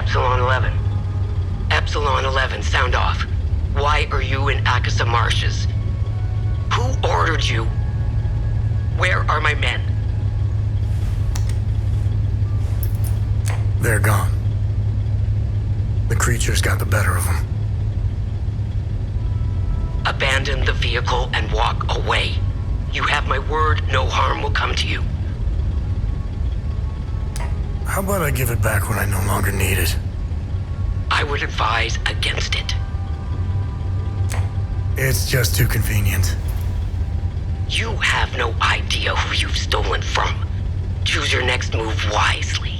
Epsilon 11. Epsilon 11, sound off. Why are you in Acasa Marshes? Who ordered you? Where are my men? They're gone. The creatures got the better of them. Abandon the vehicle and walk away. You have my word, no harm will come to you. How about I give it back when I no longer need it? I would advise against it. It's just too convenient. You have no idea who you've stolen from. Choose your next move wisely.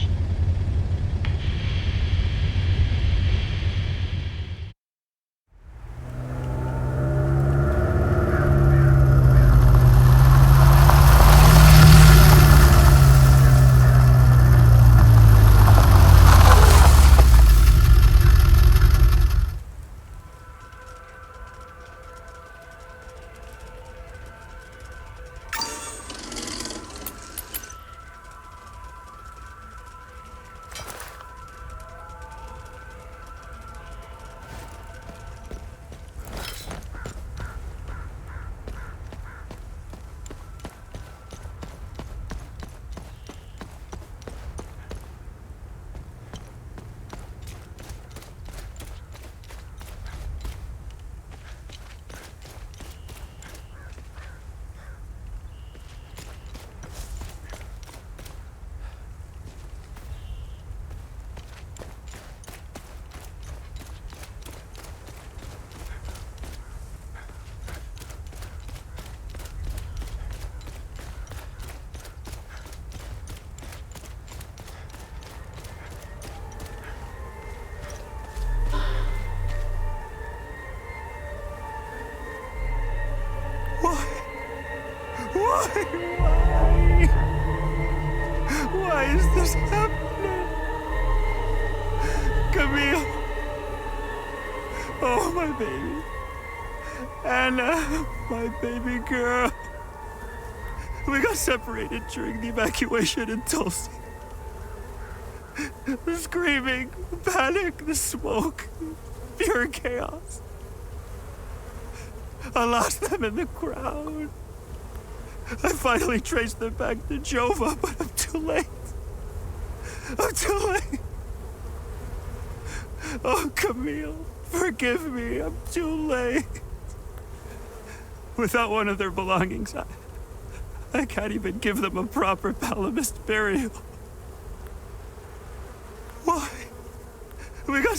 Why is this happening? Camille. Oh, my baby. Anna, my baby girl. We got separated during the evacuation in Tulsi. The screaming, the panic, the smoke, pure chaos. I lost them in the crowd. I finally traced them back to Jova, but I'm too late. I'm too late. Oh, Camille, forgive me. I'm too late. Without one of their belongings, I can't even give them a proper Palamist burial. Why? We got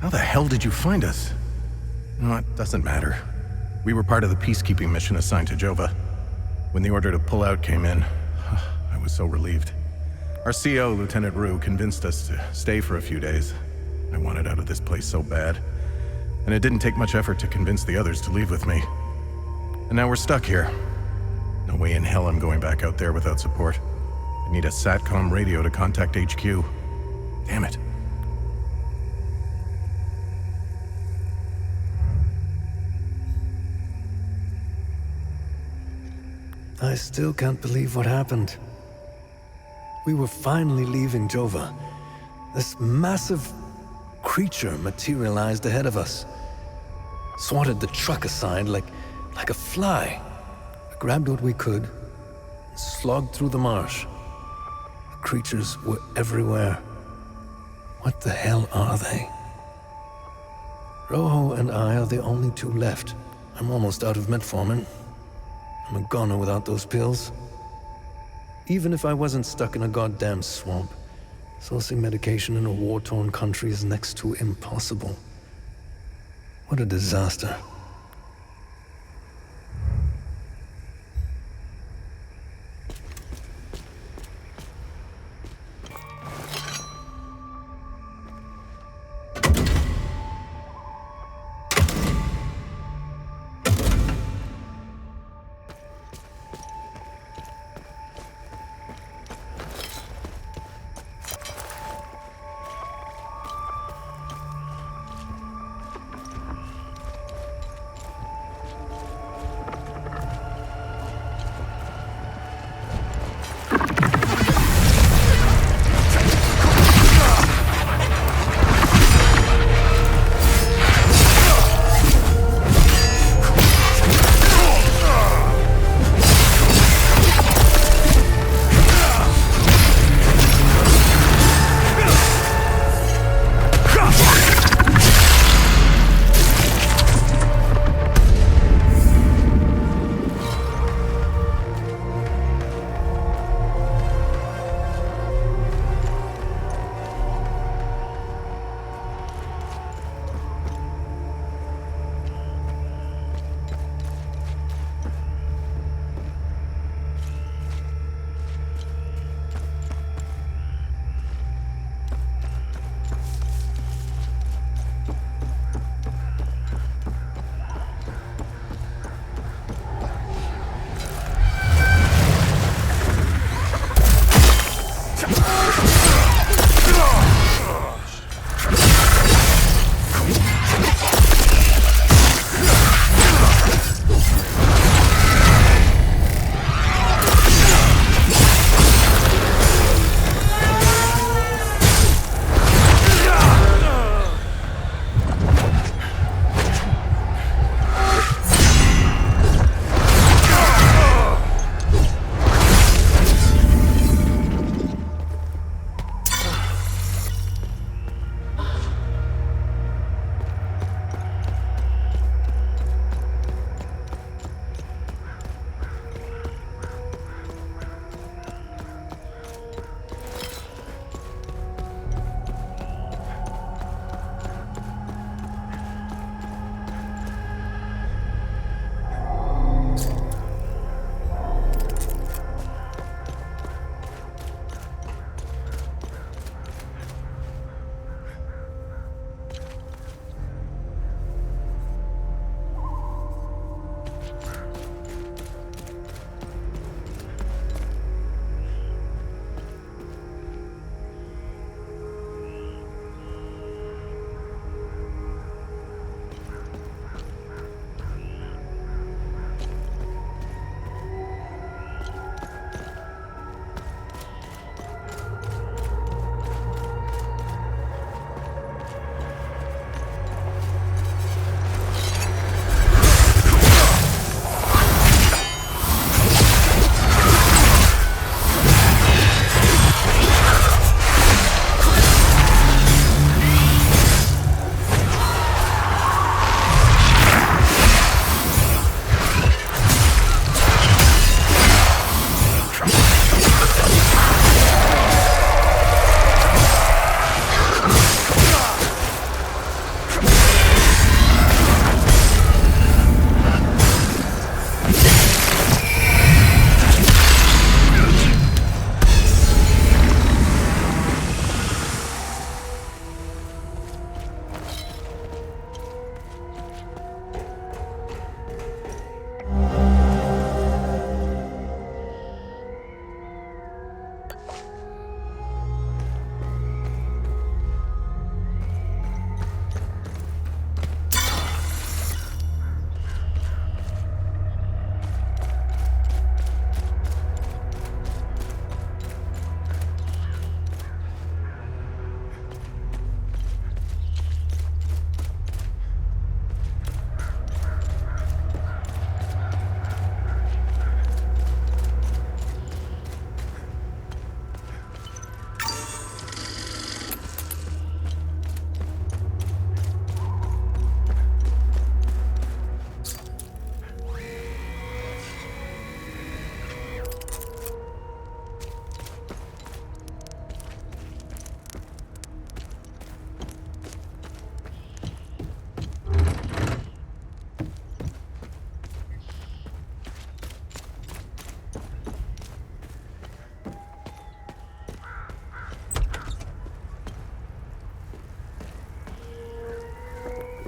How the hell did you find us? No, it doesn't matter. We were part of the peacekeeping mission assigned to Jova. When the order to pull out came in, I was so relieved. Our CO, Lieutenant Rue, convinced us to stay for a few days. I wanted out of this place so bad. And it didn't take much effort to convince the others to leave with me. And now we're stuck here. No way in hell I'm going back out there without support. I need a SATCOM radio to contact HQ. Damn it. I still can't believe what happened. We were finally leaving Jova. This massive creature materialized ahead of us. Swatted the truck aside like a fly. We grabbed what we could, and slogged through the marsh. The creatures were everywhere. What the hell are they? Rojo and I are the only two left. I'm almost out of metformin. I'm a goner without those pills. Even if I wasn't stuck in a goddamn swamp, sourcing medication in a war-torn country is next to impossible. What a disaster.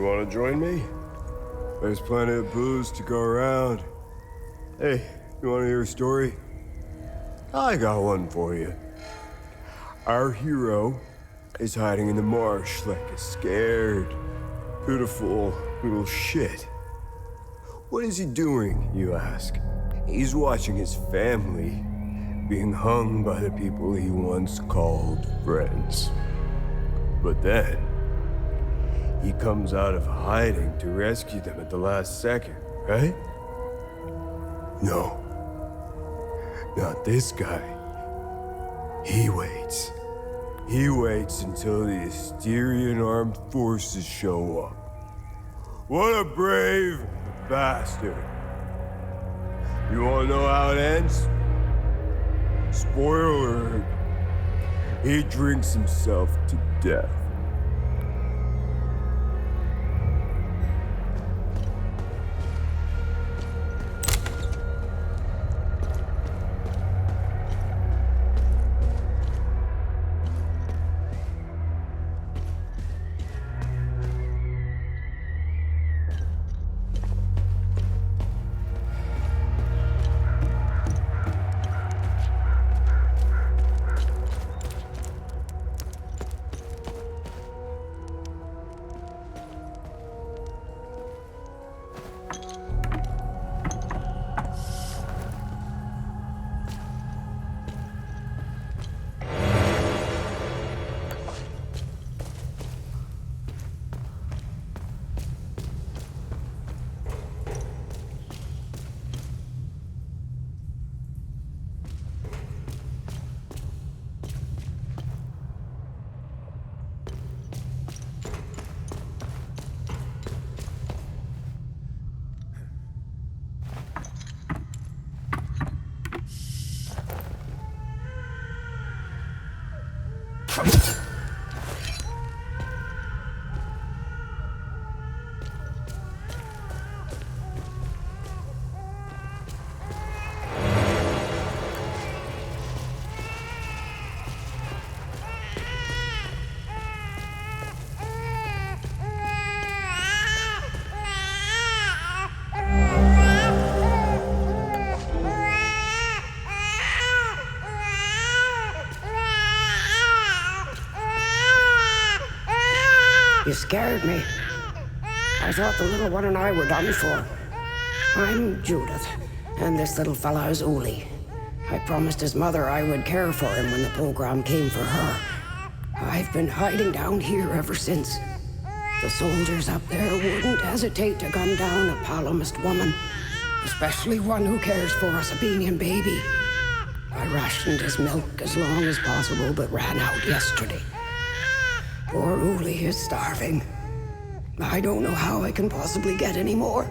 You want to join me? There's plenty of booze to go around. Hey, you want to hear a story? I got one for you. Our hero is hiding in the marsh like a scared, pitiful little shit. What is he doing, you ask? He's watching his family being hung by the people he once called friends. But then, he comes out of hiding to rescue them at the last second, right? No. Not this guy. He waits. He waits until the Asterian armed forces show up. What a brave bastard. You wanna know how it ends? Spoiler alert. He drinks himself to death. You scared me. I thought the little one and I were done for. I'm Judith, and this little fella is Uli. I promised his mother I would care for him when the program came for her. I've been hiding down here ever since. The soldiers up there wouldn't hesitate to gun down a palomist woman, especially one who cares for a Sabinian baby. I rationed his milk as long as possible, but ran out yesterday. Poor Uli is starving. I don't know how I can possibly get any more.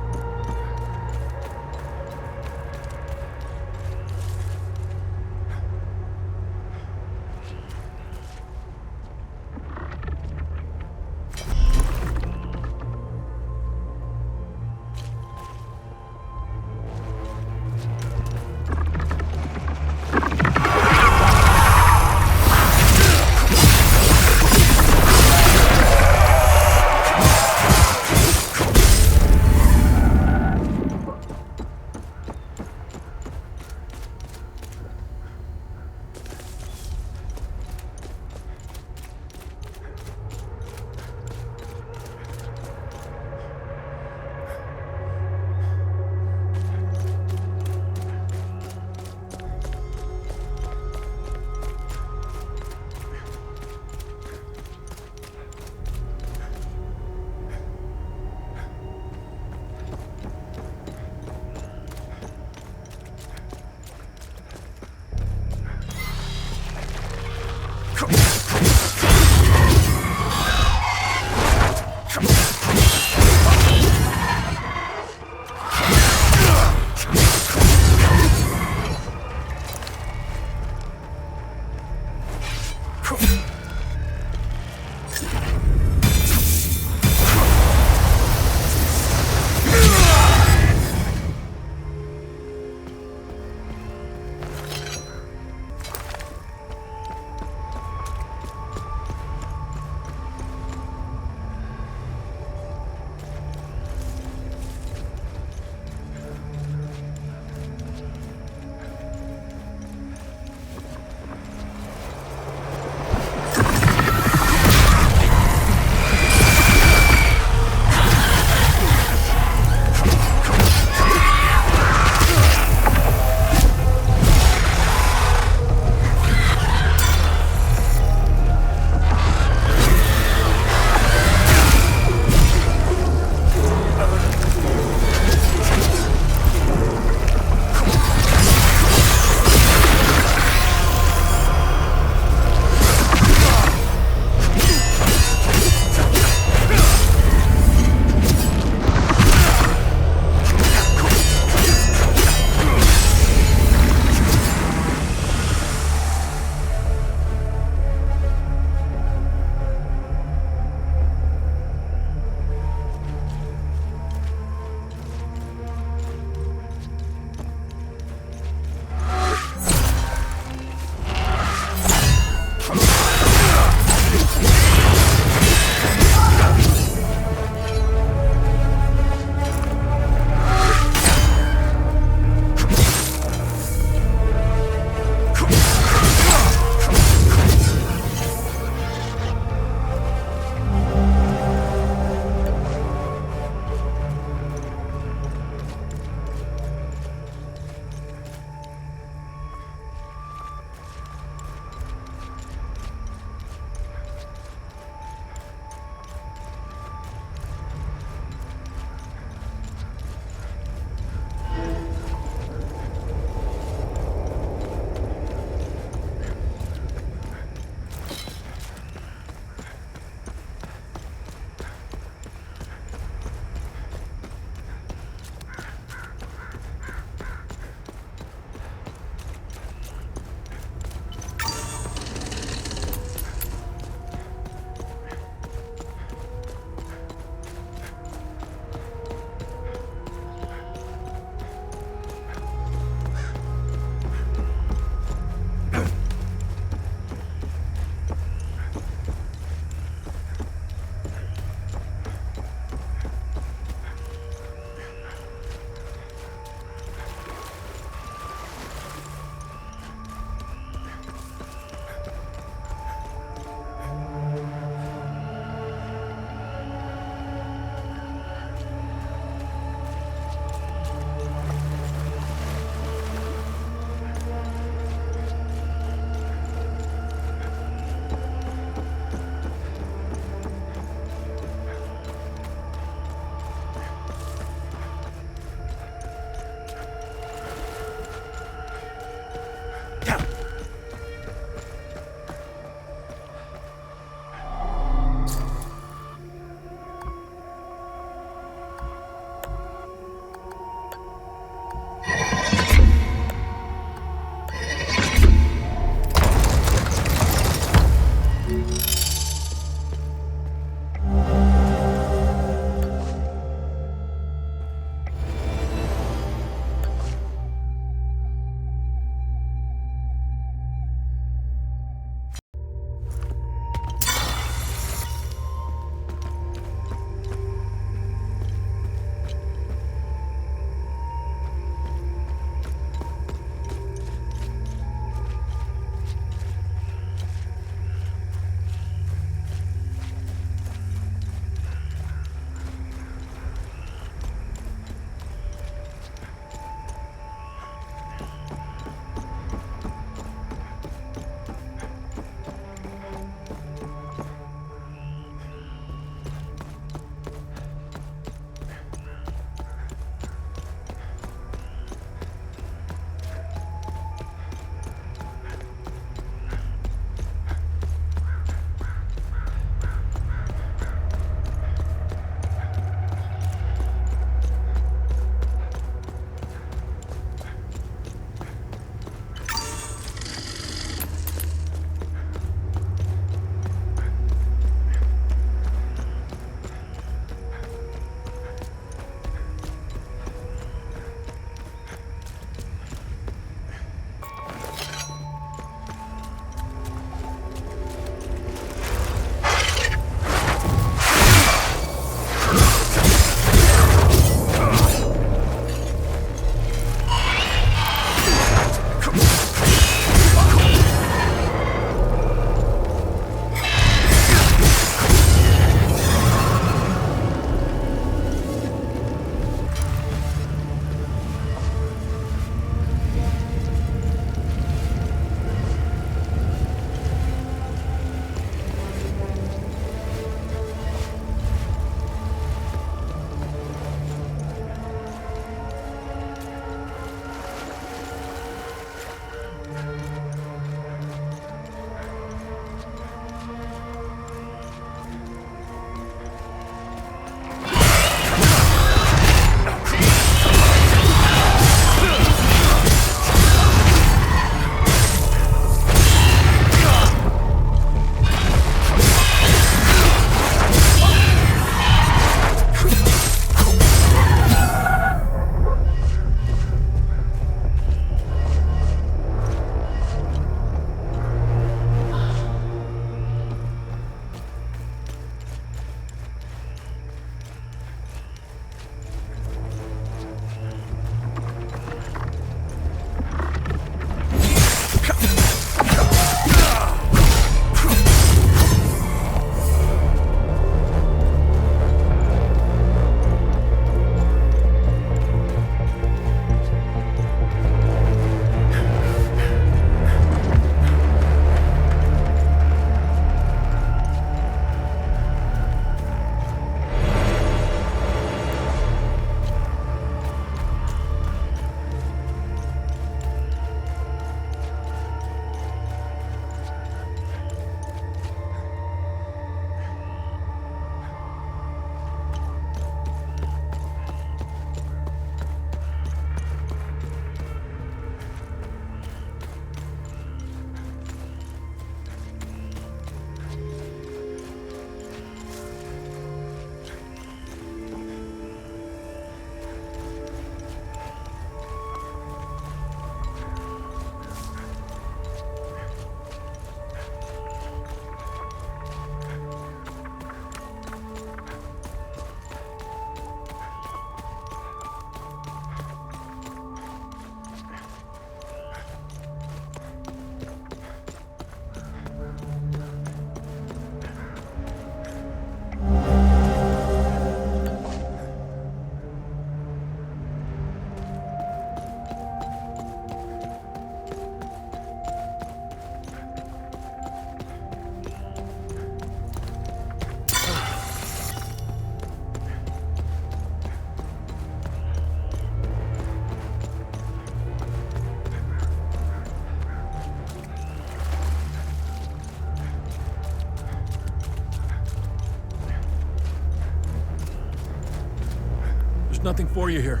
nothing for you here.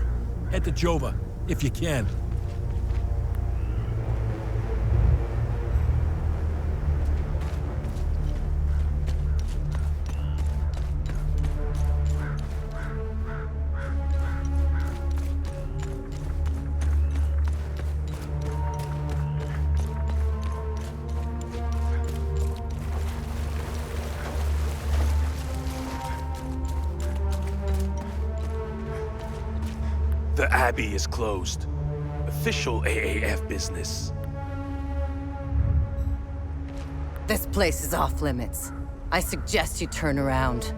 Head to Jova, if you can. The Abbey is closed. Official AAF business. This place is off limits. I suggest you turn around.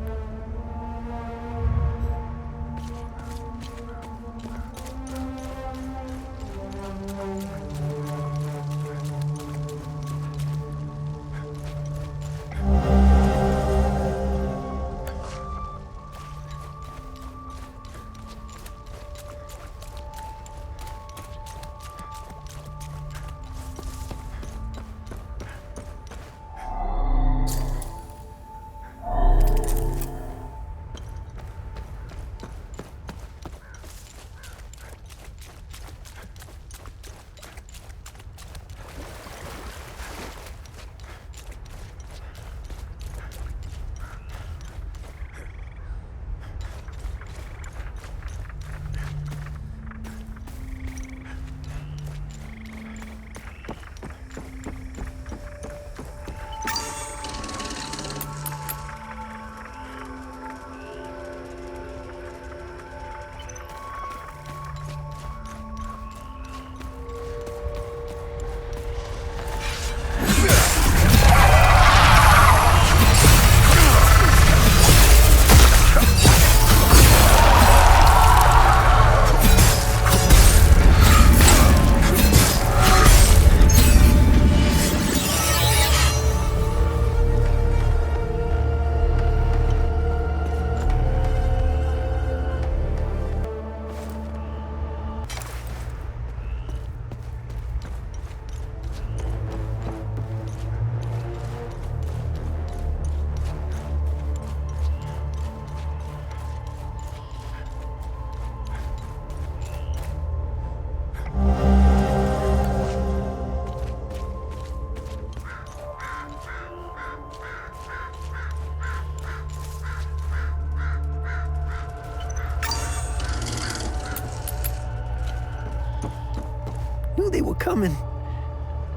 They were coming.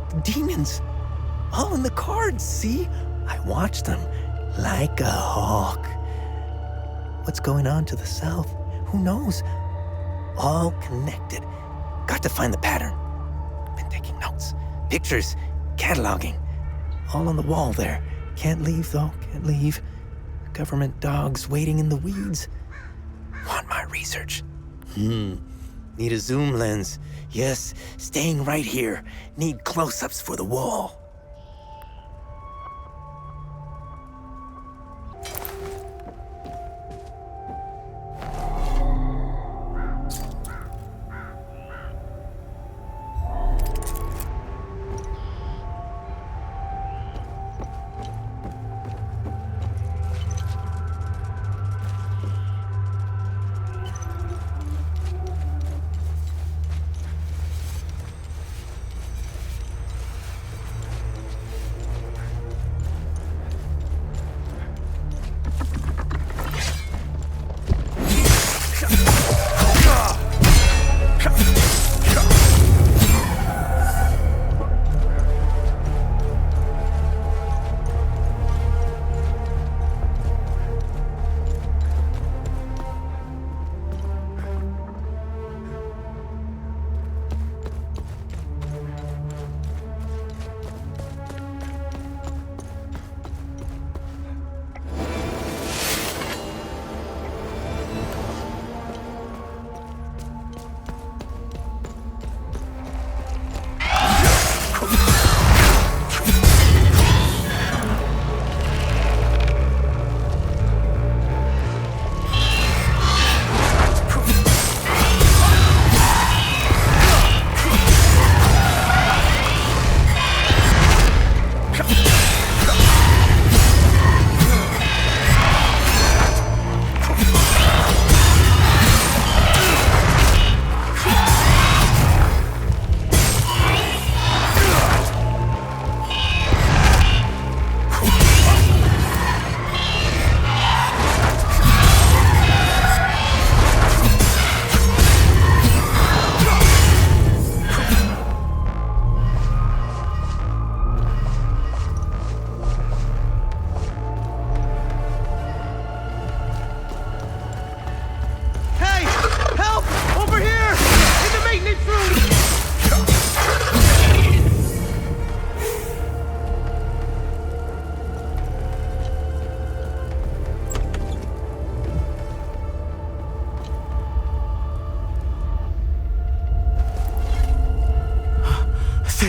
The demons. All in the cards, see? I watched them like a hawk. What's going on to the south? Who knows? All connected. Got to find the pattern. Been taking notes, pictures, cataloging. All on the wall there. Can't leave, though. Can't leave. Government dogs waiting in the weeds. Want my research? Need a zoom lens. Yes, staying right here. Need close-ups for the wall.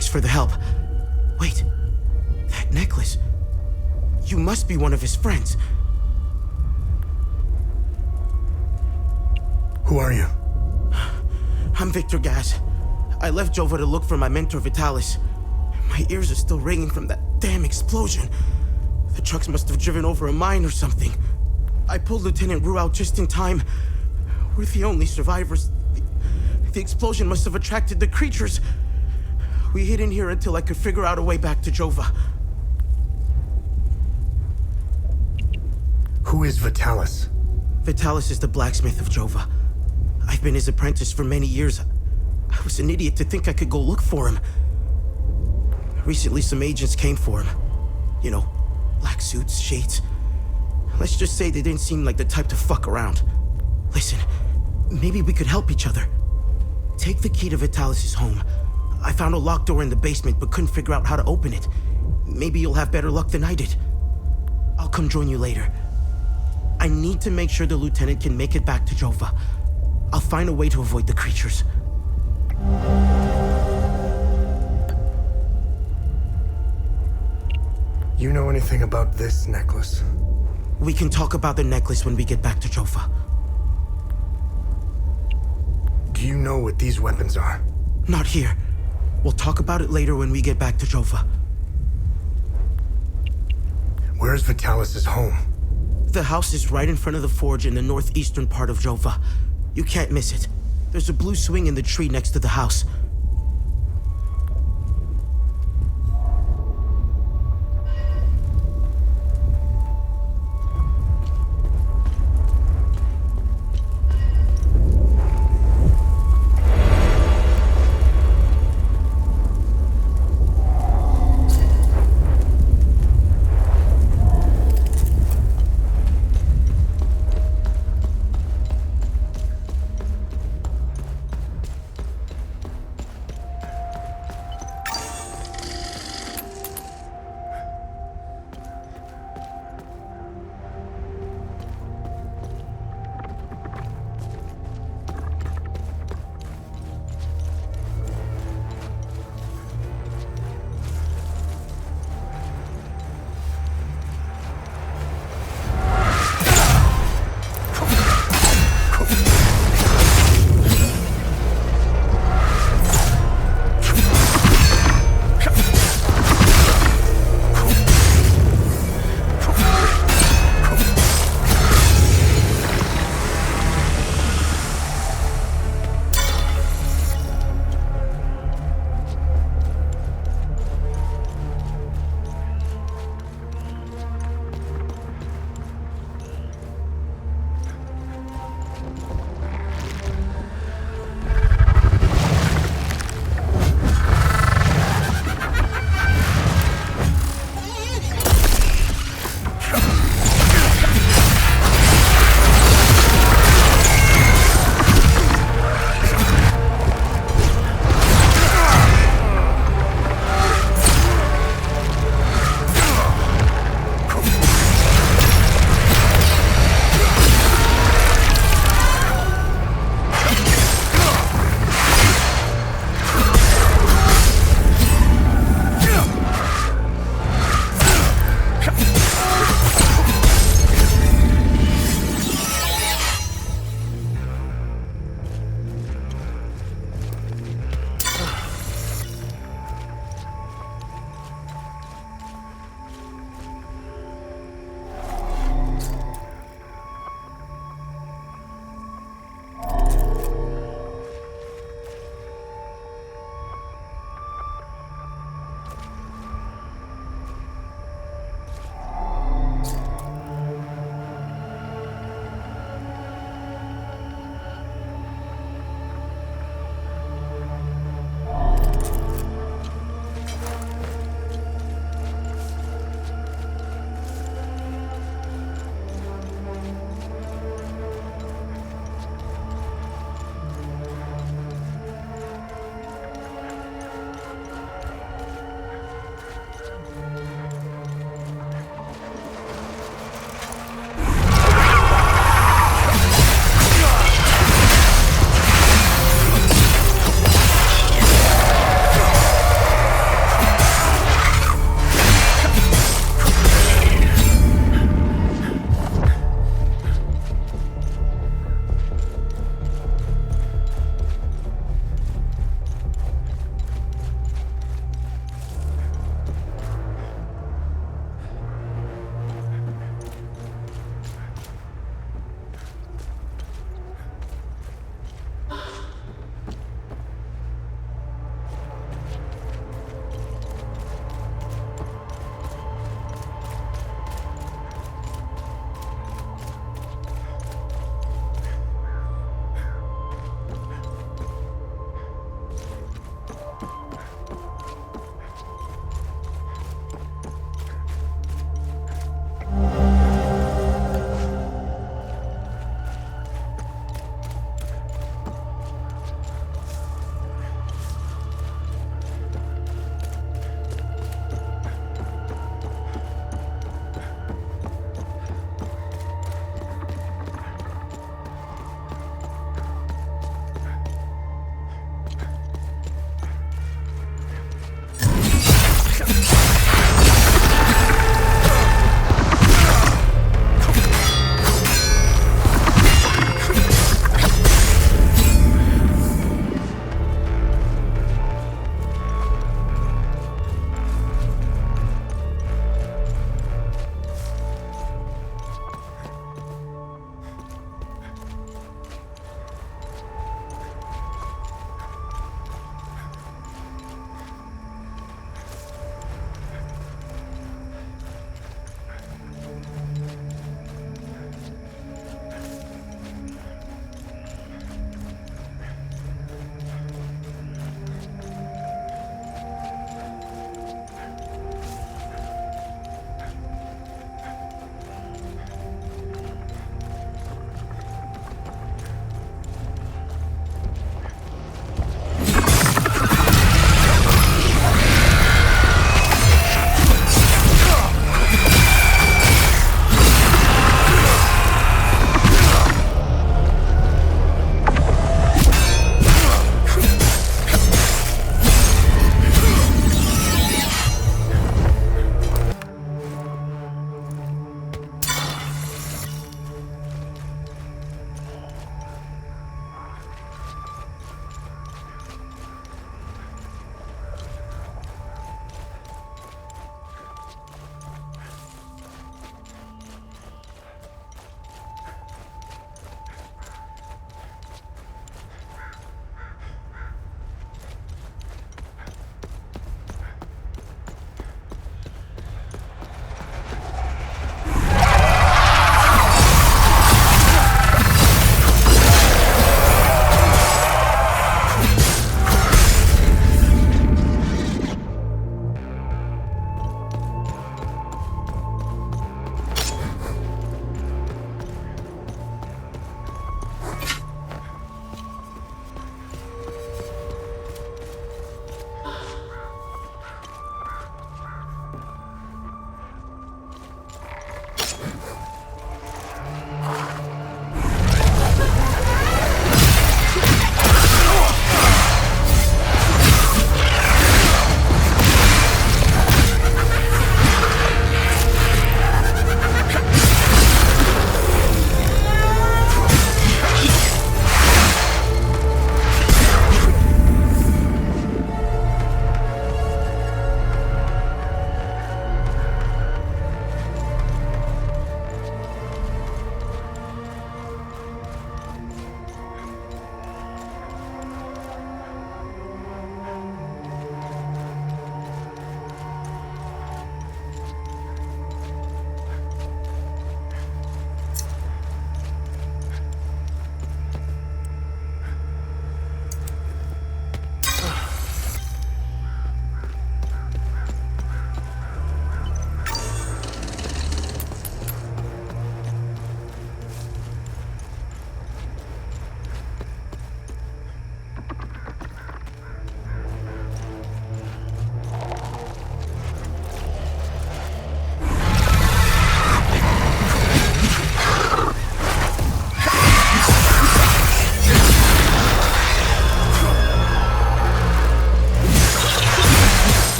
Thanks for the help. Wait, that necklace. You must be one of his friends. Who are you? I'm Victor Gaz. I left Jova to look for my mentor Vitalis. My ears are still ringing from that damn explosion. The trucks must have driven over a mine or something. I pulled Lieutenant Rue out just in time. We're the only survivors. The explosion must have attracted the creatures. We hid in here until I could figure out a way back to Jova. Who is Vitalis? Vitalis is the blacksmith of Jova. I've been his apprentice for many years. I was an idiot to think I could go look for him. Recently, some agents came for him. You know, black suits, shades. Let's just say they didn't seem like the type to fuck around. Listen, maybe we could help each other. Take the key to Vitalis' home. I found a locked door in the basement, but couldn't figure out how to open it. Maybe you'll have better luck than I did. I'll come join you later. I need to make sure the lieutenant can make it back to Jova. I'll find a way to avoid the creatures. You know anything about this necklace? We can talk about the necklace when we get back to Jova. Do you know what these weapons are? Not here. We'll talk about it later when we get back to Jova. Where's Vitalis' home? The house is right in front of the forge in the northeastern part of Jova. You can't miss it. There's a blue swing in the tree next to the house.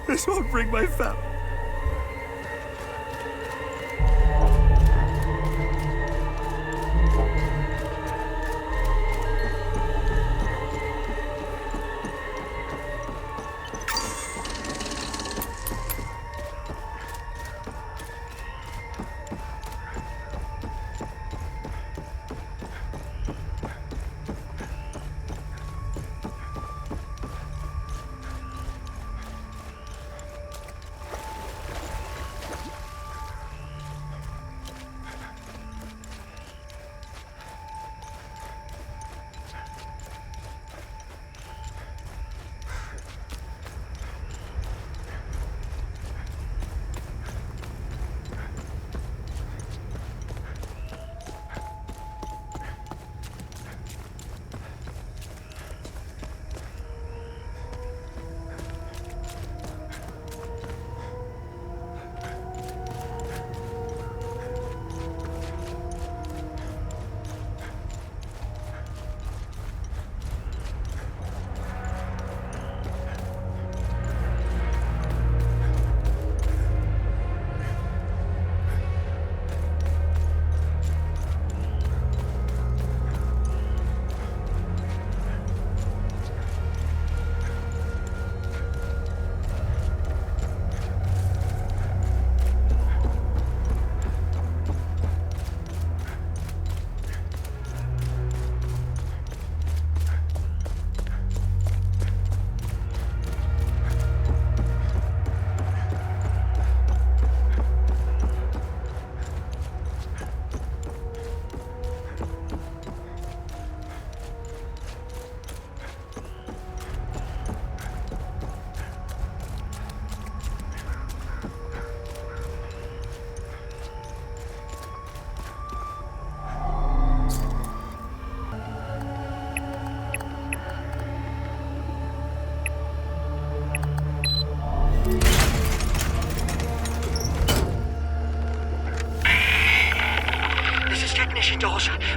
This won't bring my family.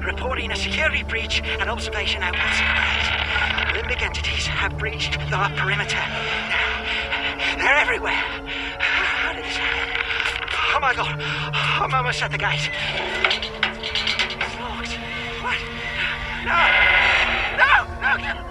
Reporting a security breach at observation outpost. Lymbic entities have breached the perimeter. They're everywhere. How did this happen? Oh my god. I'm almost at the gate. It's locked. What? No! No! No! No!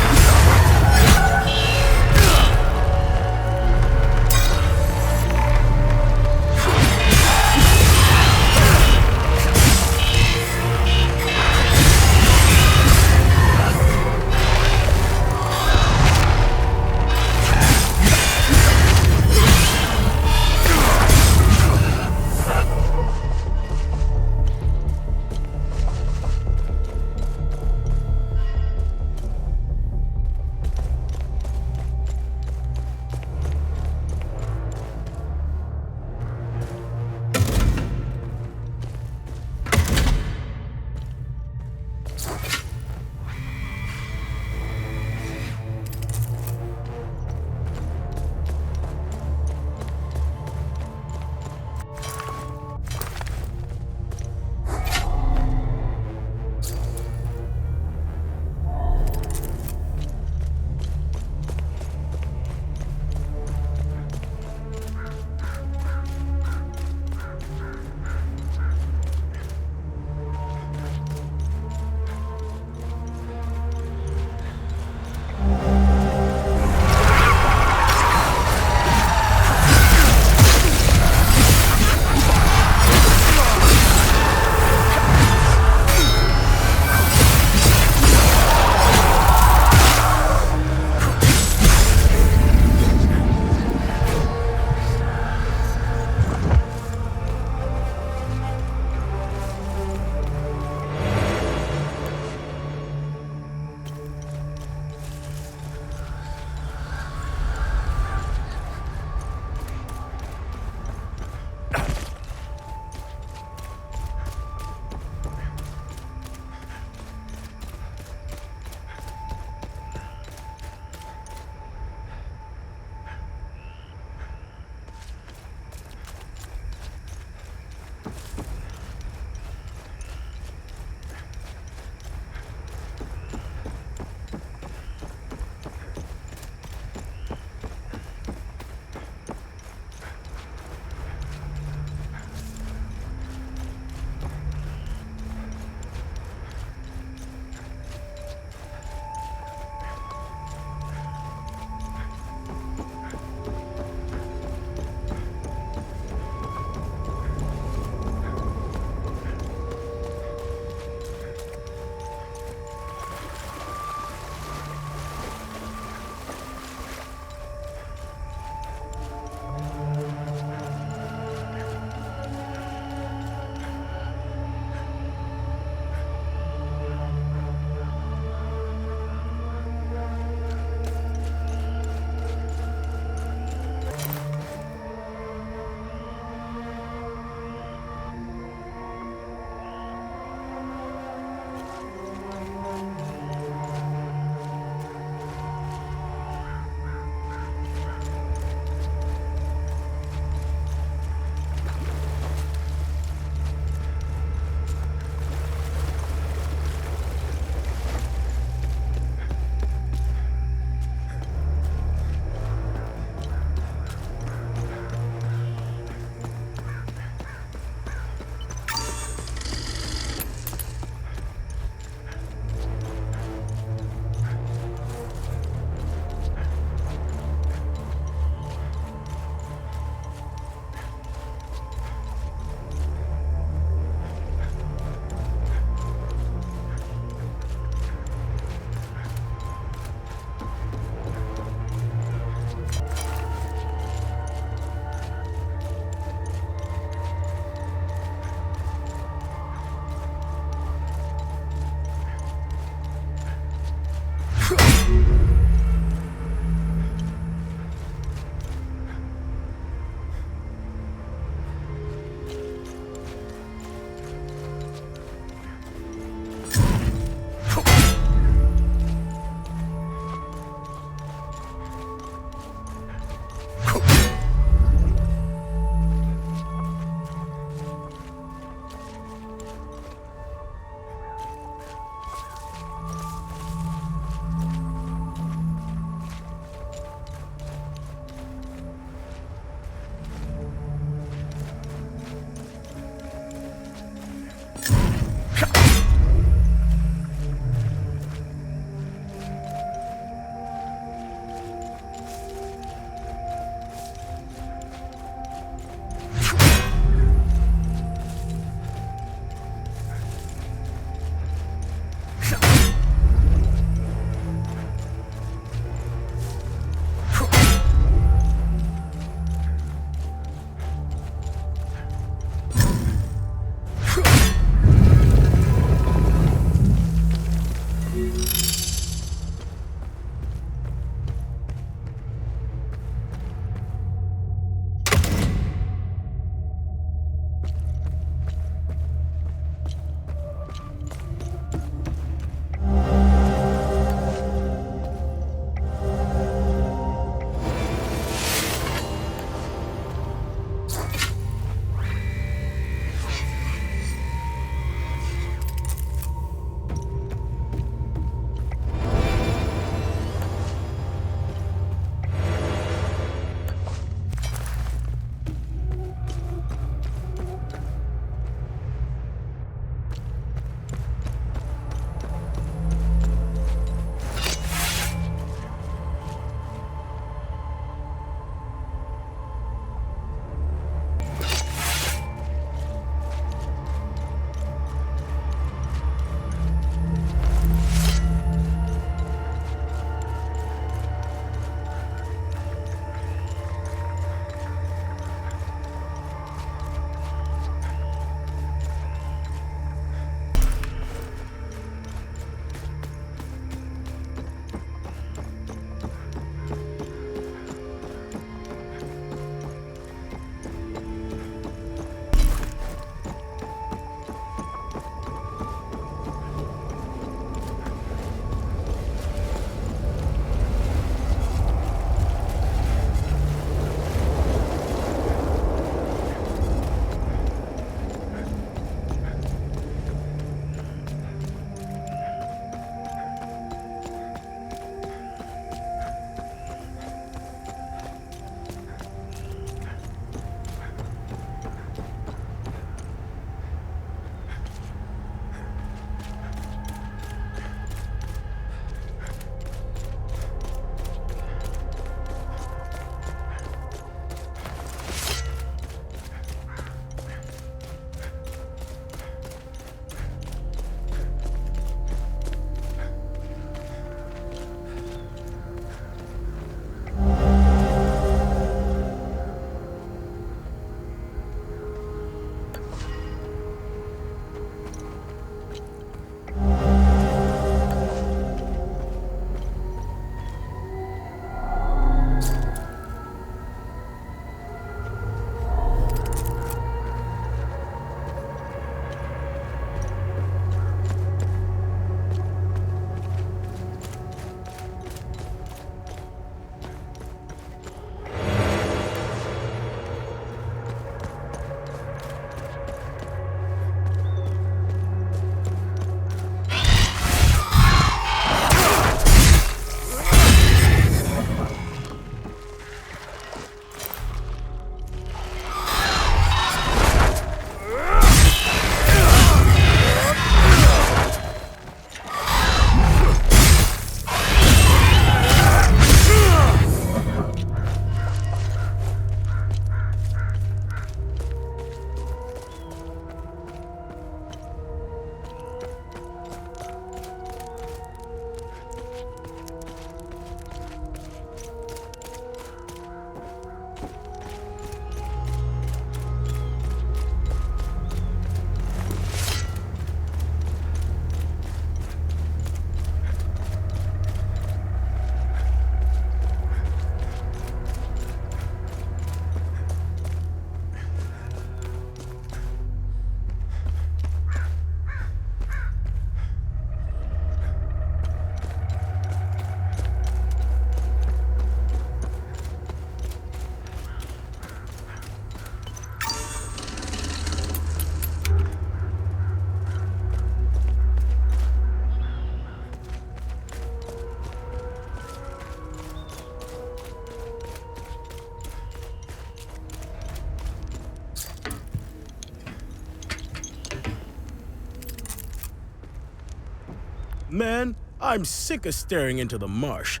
Man, I'm sick of staring into the marsh.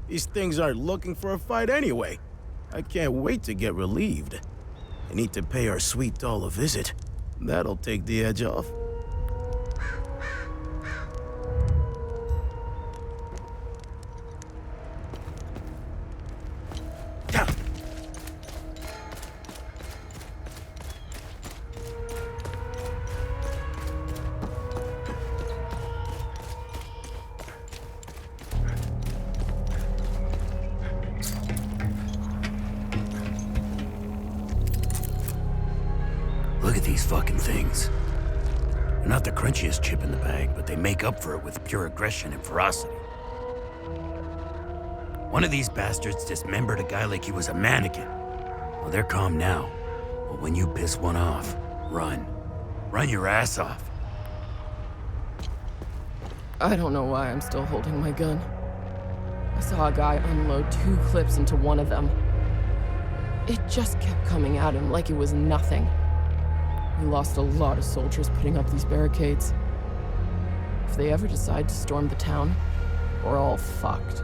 These things aren't looking for a fight anyway. I can't wait to get relieved. I need to pay our sweet doll a visit. That'll take the edge off. Look at these fucking things. They're not the crunchiest chip in the bag, but they make up for it with pure aggression and ferocity. One of these bastards dismembered a guy like he was a mannequin. Well, they're calm now. But when you piss one off, run. Run your ass off. I don't know why I'm still holding my gun. I saw a guy unload 2 clips into one of them. It just kept coming at him like it was nothing. We lost a lot of soldiers putting up these barricades. If they ever decide to storm the town, we're all fucked.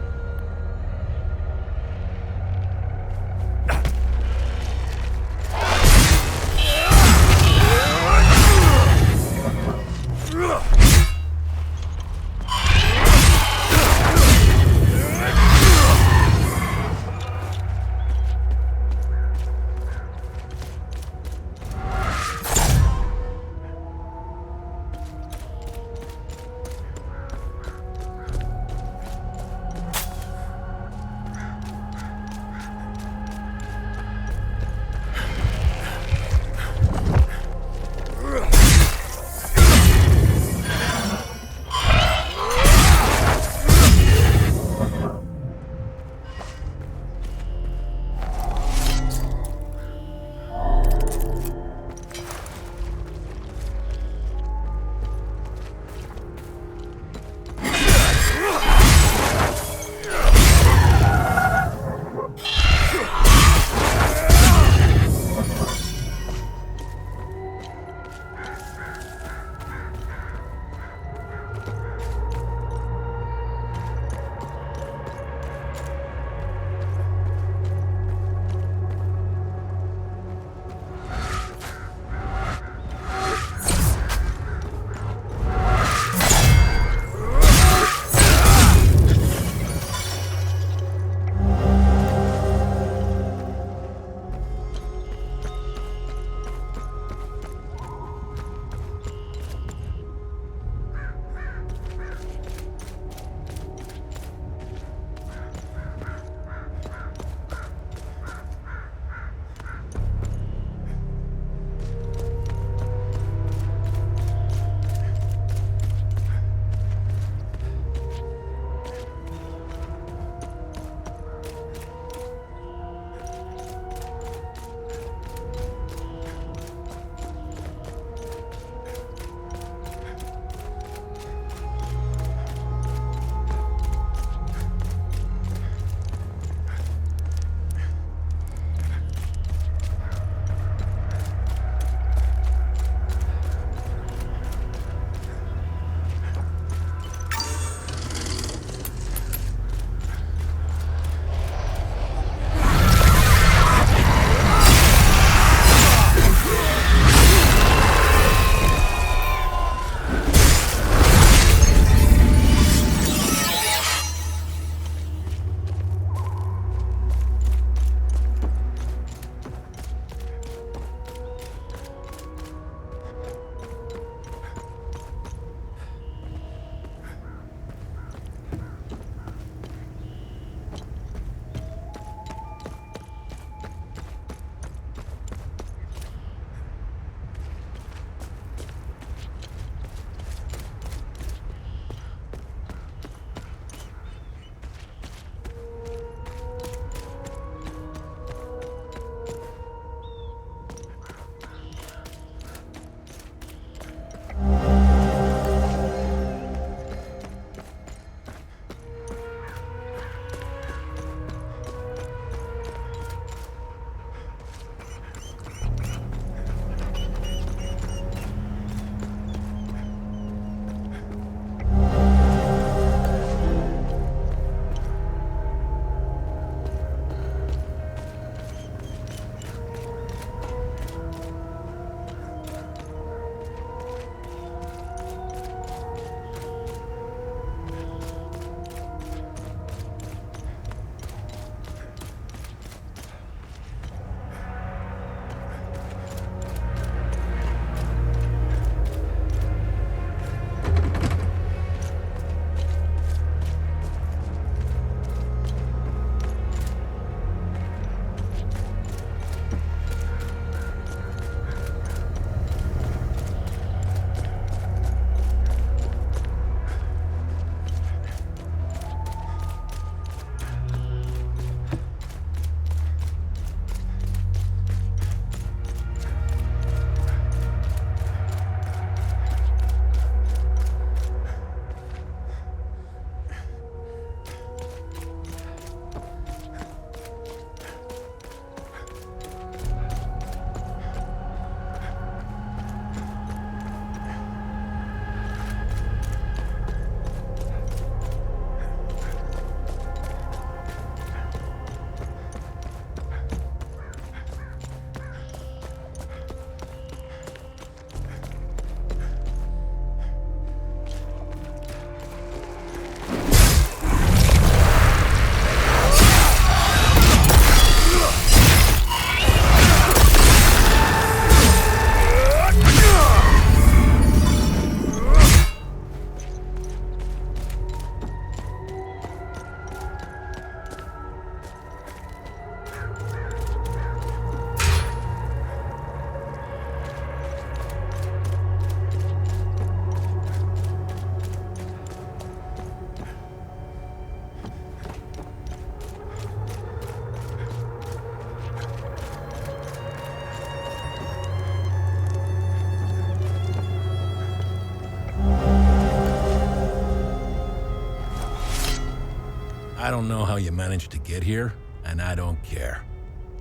I don't know how you managed to get here, and I don't care.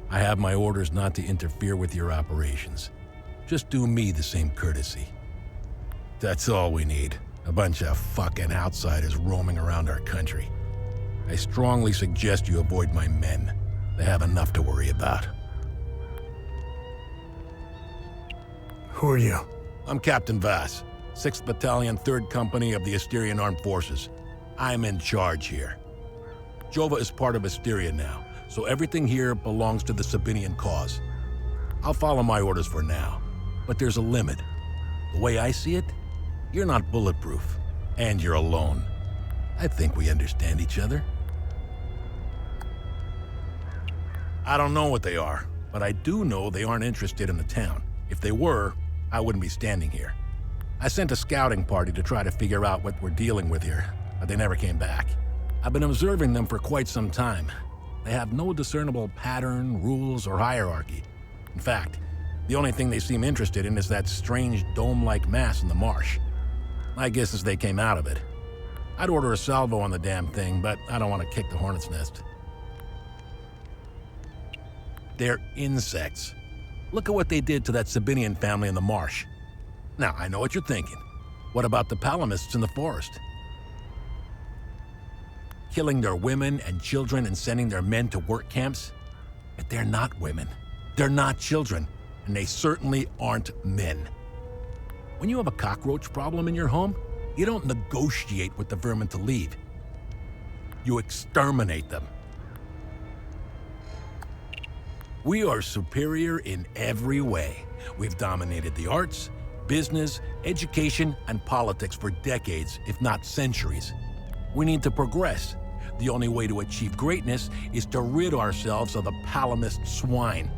I have my orders not to interfere with your operations. Just do me the same courtesy. That's all we need. A bunch of fucking outsiders roaming around our country. I strongly suggest you avoid my men. They have enough to worry about. Who are you? I'm Captain Vass, 6th Battalion, 3rd Company of the Asterian Armed Forces. I'm in charge here. Jova is part of Asteria now, so everything here belongs to the Sabinian cause. I'll follow my orders for now, but there's a limit. The way I see it, you're not bulletproof, and you're alone. I think we understand each other. I don't know what they are, but I do know they aren't interested in the town. If they were, I wouldn't be standing here. I sent a scouting party to try to figure out what we're dealing with here, but they never came back. I've been observing them for quite some time. They have no discernible pattern, rules, or hierarchy. In fact, the only thing they seem interested in is that strange dome-like mass in the marsh. My guess is they came out of it. I'd order a salvo on the damn thing, but I don't want to kick the hornet's nest. They're insects. Look at what they did to that Sabinian family in the marsh. Now, I know what you're thinking. What about the Palamists in the forest? Killing their women and children and sending their men to work camps? But they're not women. They're not children. And they certainly aren't men. When you have a cockroach problem in your home, you don't negotiate with the vermin to leave. You exterminate them. We are superior in every way. We've dominated the arts, business, education, and politics for decades, if not centuries. We need to progress. The only way to achieve greatness is to rid ourselves of the Palamist swine.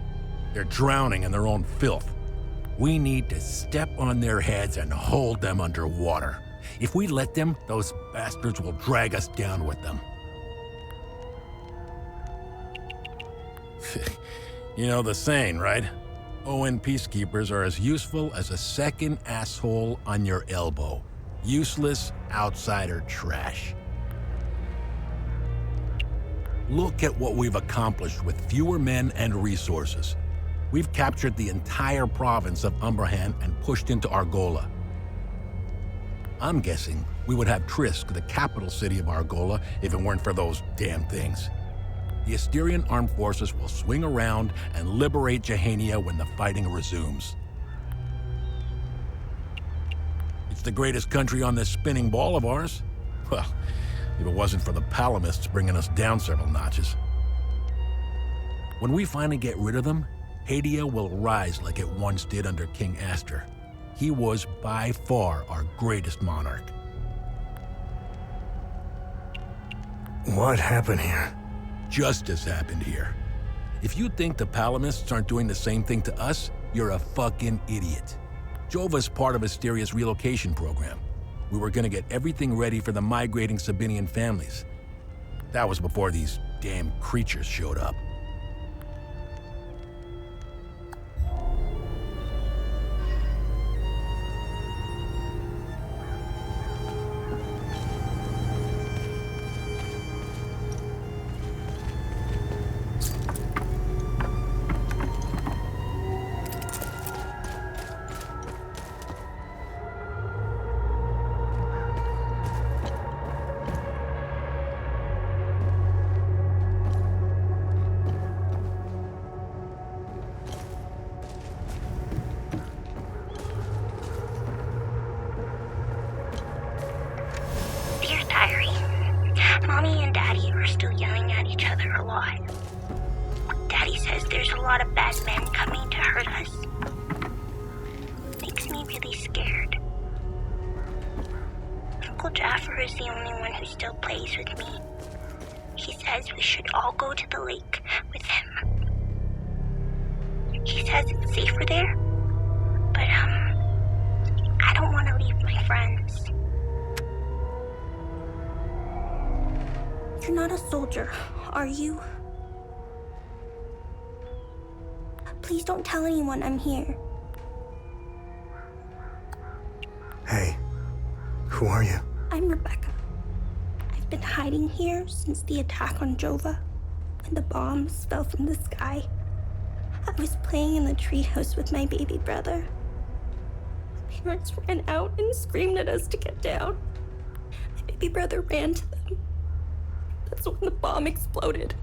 They're drowning in their own filth. We need to step on their heads and hold them underwater. If we let them, those bastards will drag us down with them. You know the saying, right? ON peacekeepers are as useful as a second asshole on your elbow. Useless outsider trash. Look at what we've accomplished with fewer men and resources. We've captured the entire province of Umbrahan and pushed into Argola. I'm guessing we would have Trisk, the capital city of Argola, if it weren't for those damn things. The Asterian armed forces will swing around and liberate Jahania when the fighting resumes. It's the greatest country on this spinning ball of ours. Well, if it wasn't for the Palamists bringing us down several notches. When we finally get rid of them, Hadea will rise like it once did under King Aster. He was by far our greatest monarch. What happened here? Justice happened here. If you think the Palamists aren't doing the same thing to us, you're a fucking idiot. Jova's part of Asteria's relocation program. We were gonna get everything ready for the migrating Sabinian families. That was before these damn creatures showed up. Mommy and Daddy are still yelling at each other a lot. Daddy says there's a lot of bad men coming to hurt us. Makes me really scared. Uncle Jaffer is the only one who still plays with me. He says we should all go to the lake with him. He says it's safer there, but I don't want to leave my friends. You're not a soldier, are you? Please don't tell anyone I'm here. Hey, who are you? I'm Rebecca. I've been hiding here since the attack on Jova, when the bombs fell from the sky. I was playing in the treehouse with my baby brother. My parents ran out and screamed at us to get down. My baby brother ran to them. That's when the bomb exploded.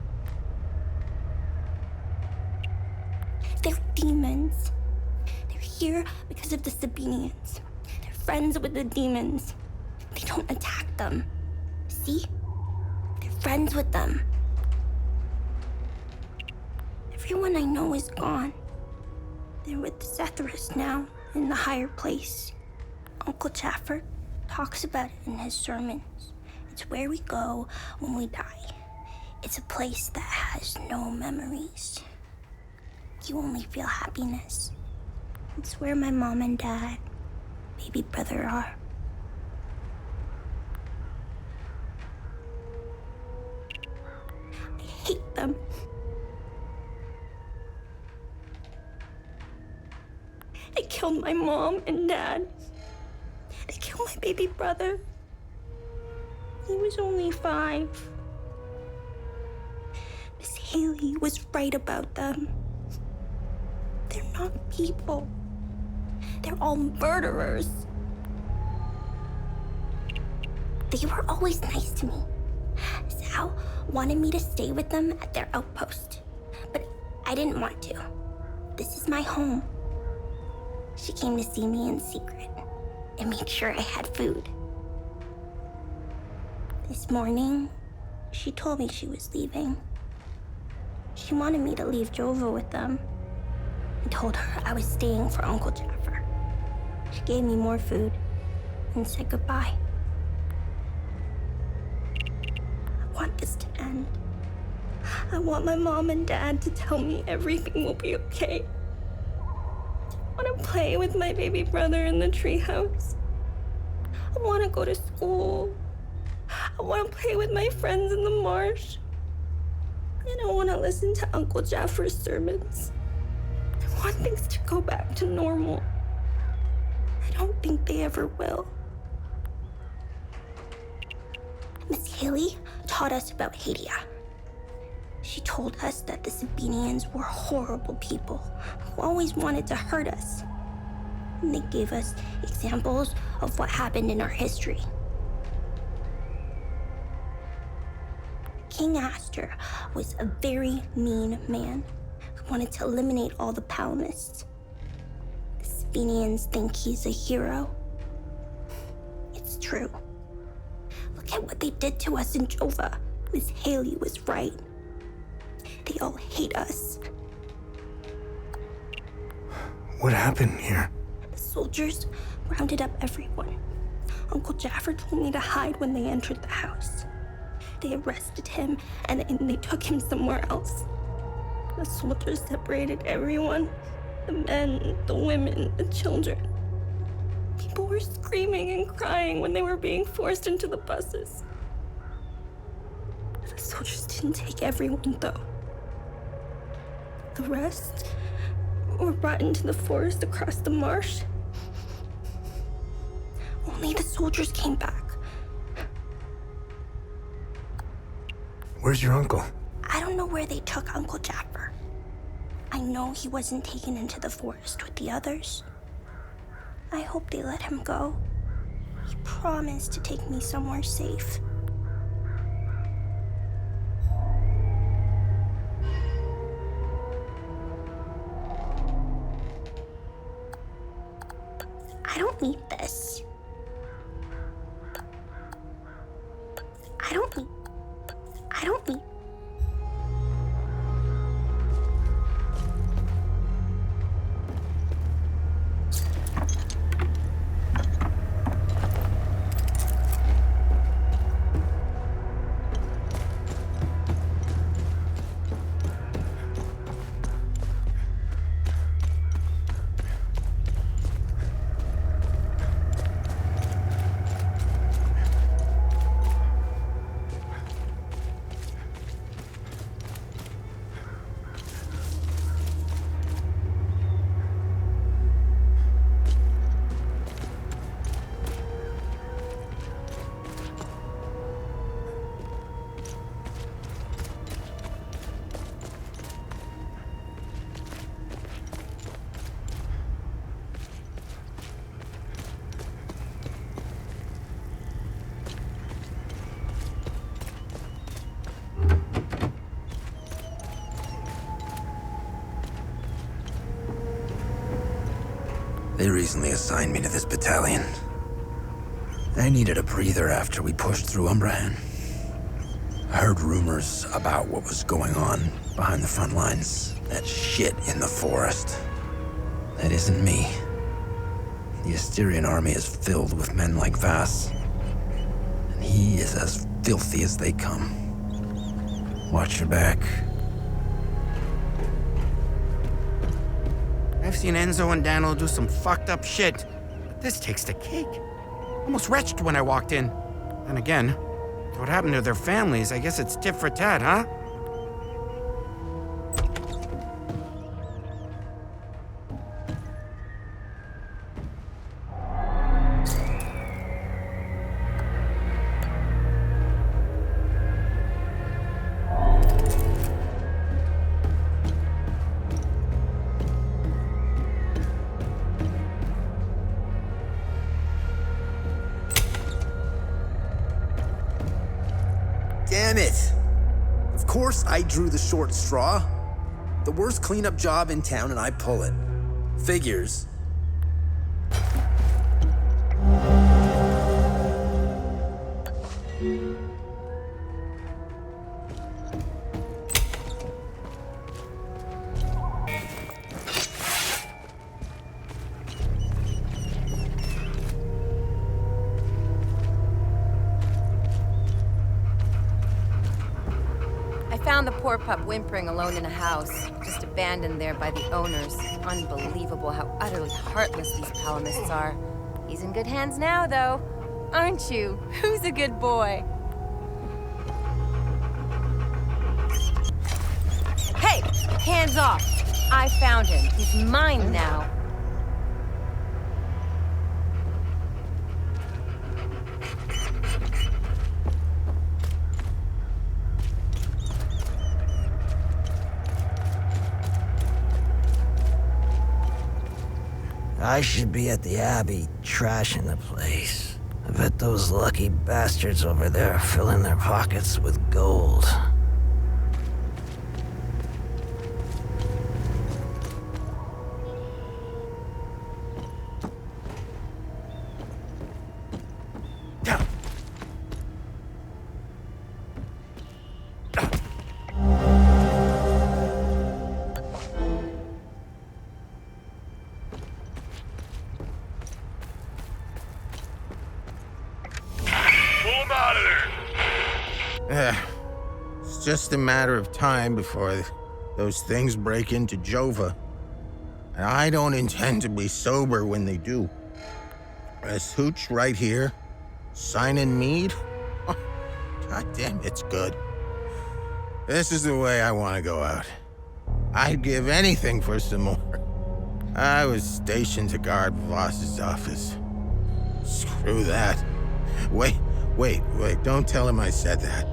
They're demons. They're here because of the Sabinians. They're friends with the demons. They don't attack them. See? They're friends with them. Everyone I know is gone. They're with Zethris now, in the higher place. Uncle Jaffer talks about it in his sermons. It's where we go when we die. It's a place that has no memories. You only feel happiness. It's where my mom and dad, baby brother are. I hate them. I killed my mom and dad. I killed my baby brother. He was only 5. Miss Haley was right about them. They're not people. They're all murderers. They were always nice to me. Sal wanted me to stay with them at their outpost, but I didn't want to. This is my home. She came to see me in secret and make sure I had food. This morning, she told me she was leaving. She wanted me to leave Jova with them. I told her I was staying for Uncle Jaffer. She gave me more food and said goodbye. I want this to end. I want my mom and dad to tell me everything will be okay. I want to play with my baby brother in the treehouse. I want to go to school. I want to play with my friends in the marsh. And I want to listen to Uncle Jaffer's sermons. I want things to go back to normal. I don't think they ever will. Miss Haley taught us about Hadea. She told us that the Sabinians were horrible people who always wanted to hurt us. And they gave us examples of what happened in our history. King Aster was a very mean man who wanted to eliminate all the Palamists. The Sabinians think he's a hero. It's true. Look at what they did to us in Jova. Miss Haley was right. They all hate us. What happened here? The soldiers rounded up everyone. Uncle Jaffer told me to hide when they entered the house. They arrested him and they took him somewhere else. The soldiers separated everyone. The men, the women, the children. People were screaming and crying when they were being forced into the buses. The soldiers didn't take everyone, though. The rest were brought into the forest across the marsh. Only the soldiers came back. Where's your uncle? I don't know where they took Uncle Jaffer. I know he wasn't taken into the forest with the others. I hope they let him go. He promised to take me somewhere safe. I don't need this. I don't need. They recently assigned me to this battalion. I needed a breather after we pushed through Umbrahan. I heard rumors about what was going on behind the front lines. That shit in the forest. That isn't me. The Asterian army is filled with men like Vass. And he is as filthy as they come. Watch your back. I've seen Enzo and Daniel do some fucked up shit, but this takes the cake. Almost retched when I walked in. Then again, what happened to their families? I guess it's tit for tat, huh? Damn it! Of course I drew the short straw. The worst cleanup job in town and I pull it. Figures. Found the poor pup whimpering alone in a house, just abandoned there by the owners. Unbelievable how utterly heartless these Palamists are. He's in good hands now, though. Aren't you? Who's a good boy? Hey! Hands off! I found him. He's mine now. I should be at the Abbey, trashing the place. I bet those lucky bastards over there are filling their pockets with gold. It's just a matter of time before those things break into Jova. And I don't intend to be sober when they do. This hooch right here, signing mead? Oh, God damn, it's good. This is the way I want to go out. I'd give anything for some more. I was stationed to guard Voss's office. Screw that. Wait, don't tell him I said that.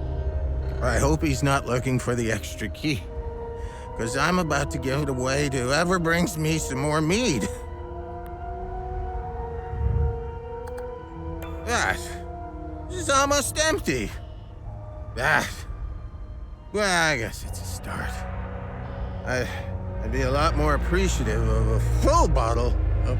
I hope he's not looking for the extra key, because I'm about to give it away to whoever brings me some more mead. That is almost empty. That, well, I guess it's a start. I'd be a lot more appreciative of a full bottle of...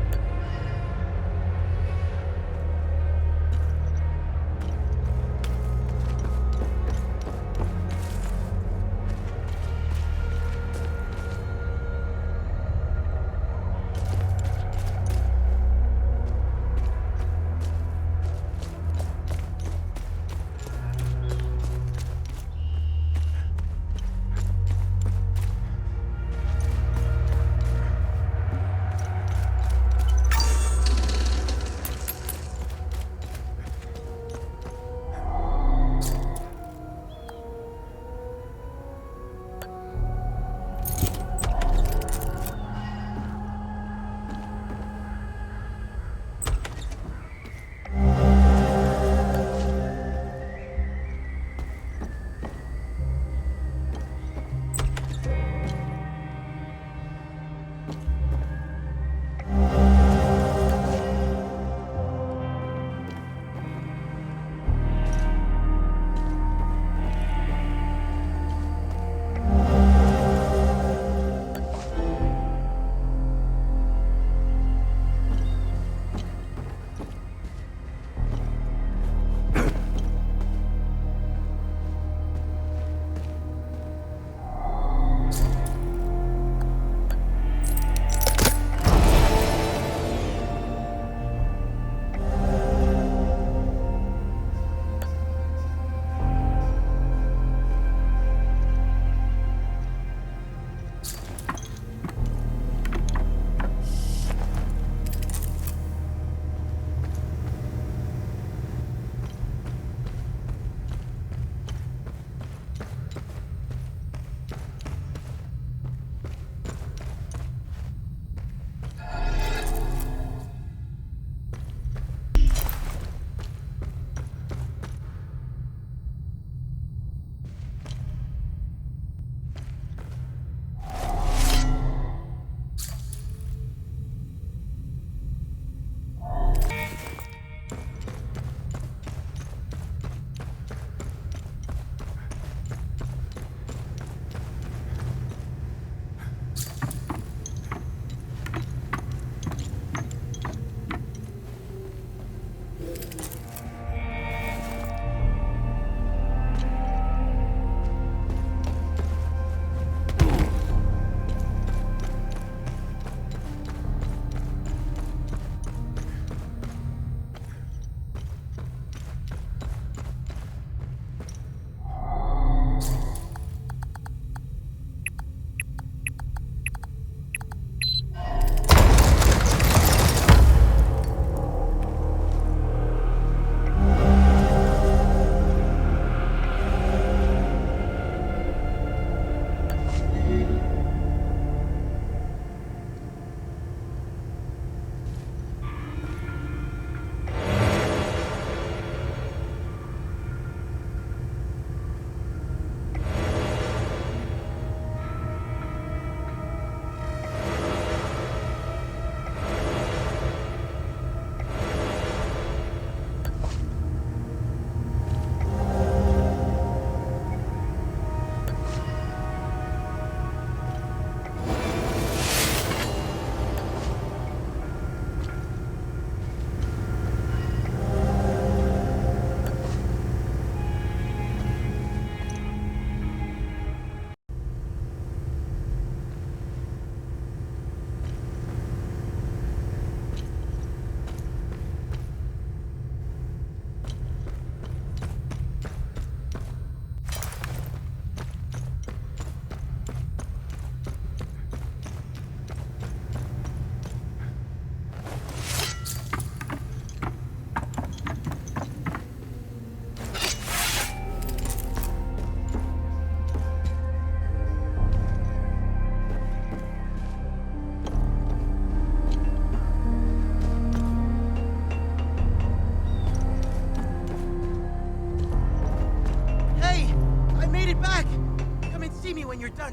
See me when you're done.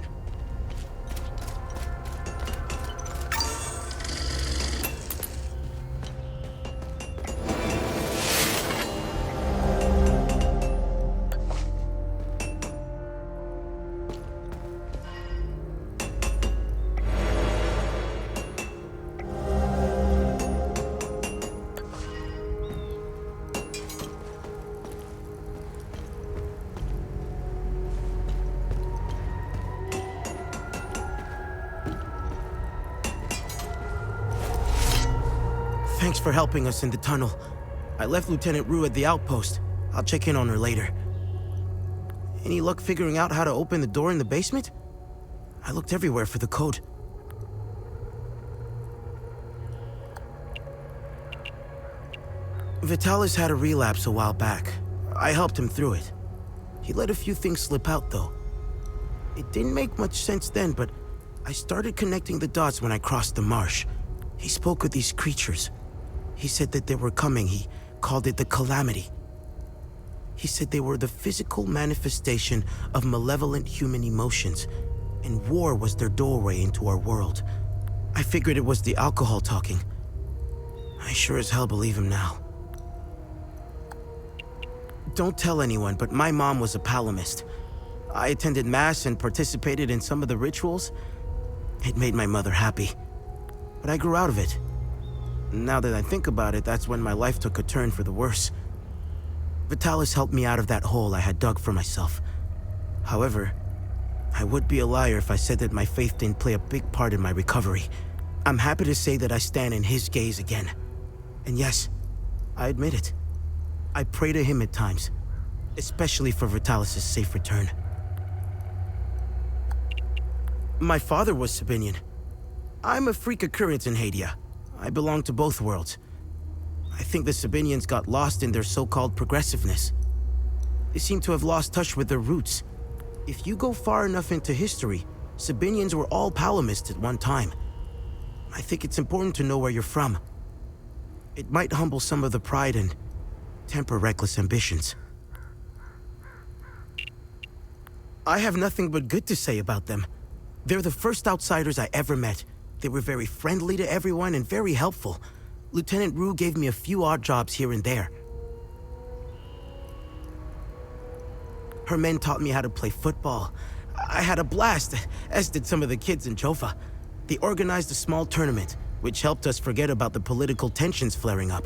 Thanks for helping us in the tunnel. I left Lieutenant Rue at the Outpost. I'll check in on her later. Any luck figuring out how to open the door in the basement? I looked everywhere for the code. Vitalis had a relapse a while back. I helped him through it. He let a few things slip out, though. It didn't make much sense then, but I started connecting the dots when I crossed the marsh. He spoke with these creatures. He said that they were coming. He called it the Calamity. He said they were the physical manifestation of malevolent human emotions, and war was their doorway into our world. I figured it was the alcohol talking. I sure as hell believe him now. Don't tell anyone, but my mom was a palomist. I attended mass and participated in some of the rituals. It made my mother happy. But I grew out of it. Now that I think about it, that's when my life took a turn for the worse. Vitalis helped me out of that hole I had dug for myself. However, I would be a liar if I said that my faith didn't play a big part in my recovery. I'm happy to say that I stand in his gaze again. And yes, I admit it. I pray to him at times, especially for Vitalis' safe return. My father was Sabinian. I'm a freak occurrence in Hadea. I belong to both worlds. I think the Sabinians got lost in their so-called progressiveness. They seem to have lost touch with their roots. If you go far enough into history, Sabinians were all palomists at one time. I think it's important to know where you're from. It might humble some of the pride and temper reckless ambitions. I have nothing but good to say about them. They're the first outsiders I ever met. They were very friendly to everyone and very helpful. Lieutenant Rue gave me a few odd jobs here and there. Her men taught me how to play football. I had a blast, as did some of the kids in Jova. They organized a small tournament, which helped us forget about the political tensions flaring up.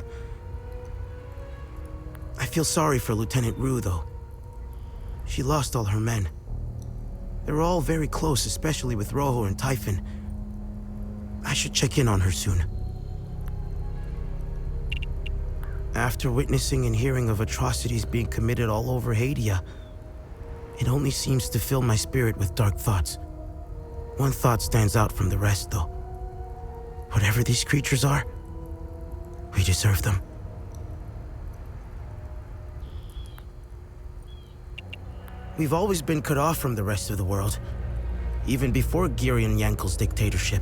I feel sorry for Lieutenant Rue, though. She lost all her men. They were all very close, especially with Rojo and Typhon. I should check in on her soon. After witnessing and hearing of atrocities being committed all over Hadea, it only seems to fill my spirit with dark thoughts. One thought stands out from the rest, though. Whatever these creatures are, we deserve them. We've always been cut off from the rest of the world, even before Girion Yankel's dictatorship.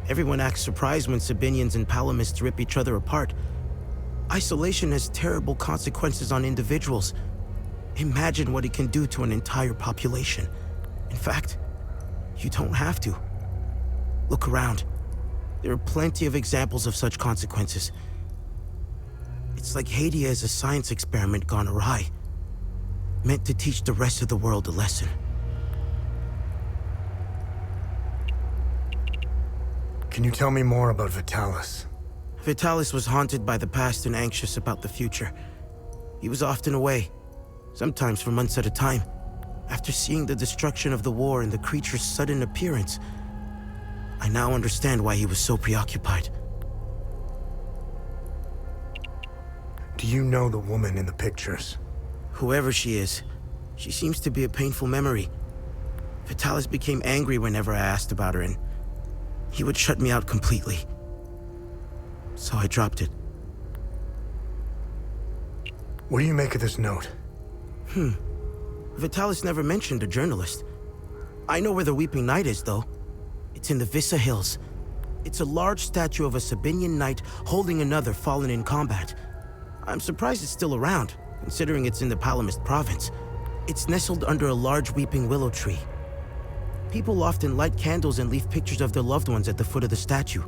Everyone acts surprised when Sabinians and Palomists rip each other apart. Isolation has terrible consequences on individuals. Imagine what it can do to an entire population. In fact, you don't have to. Look around. There are plenty of examples of such consequences. It's like Hadea is a science experiment gone awry, meant to teach the rest of the world a lesson. Can you tell me more about Vitalis? Vitalis was haunted by the past and anxious about the future. He was often away, sometimes for months at a time. After seeing the destruction of the war and the creature's sudden appearance, I now understand why he was so preoccupied. Do you know the woman in the pictures? Whoever she is, she seems to be a painful memory. Vitalis became angry whenever I asked about her, and he would shut me out completely. So I dropped it. What do you make of this note? Vitalis never mentioned a journalist. I know where the Weeping Knight is, though. It's in the Vissa Hills. It's a large statue of a Sabinian knight holding another fallen in combat. I'm surprised it's still around, considering it's in the Palomist province. It's nestled under a large weeping willow tree. People often light candles and leave pictures of their loved ones at the foot of the statue.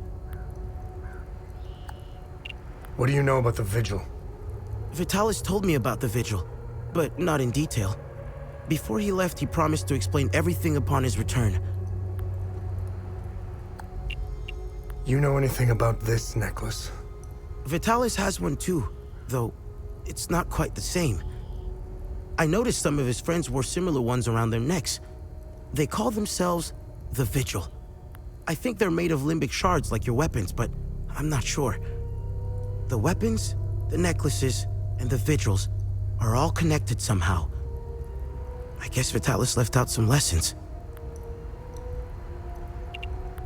What do you know about the vigil? Vitalis told me about the vigil, but not in detail. Before he left, he promised to explain everything upon his return. You know anything about this necklace? Vitalis has one too, though it's not quite the same. I noticed some of his friends wore similar ones around their necks. They call themselves the Vigil. I think they're made of limbic shards like your weapons, but I'm not sure. The weapons, the necklaces, and the vigils are all connected somehow. I guess Vitalis left out some lessons.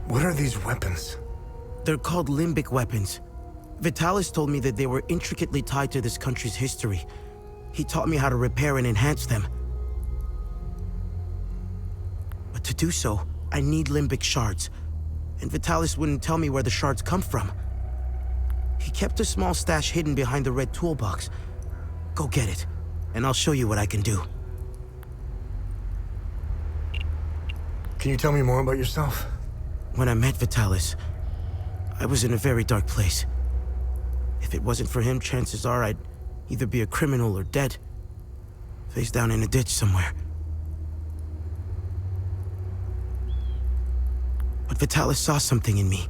What are these weapons? They're called limbic weapons. Vitalis told me that they were intricately tied to this country's history. He taught me how to repair and enhance them. But to do so, I need limbic shards. And Vitalis wouldn't tell me where the shards come from. He kept a small stash hidden behind the red toolbox. Go get it, and I'll show you what I can do. Can you tell me more about yourself? When I met Vitalis, I was in a very dark place. If it wasn't for him, chances are I'd either be a criminal or dead. Face down in a ditch somewhere. But Vitalis saw something in me.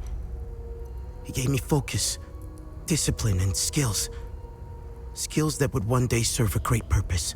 He gave me focus, discipline, and skills. Skills that would one day serve a great purpose.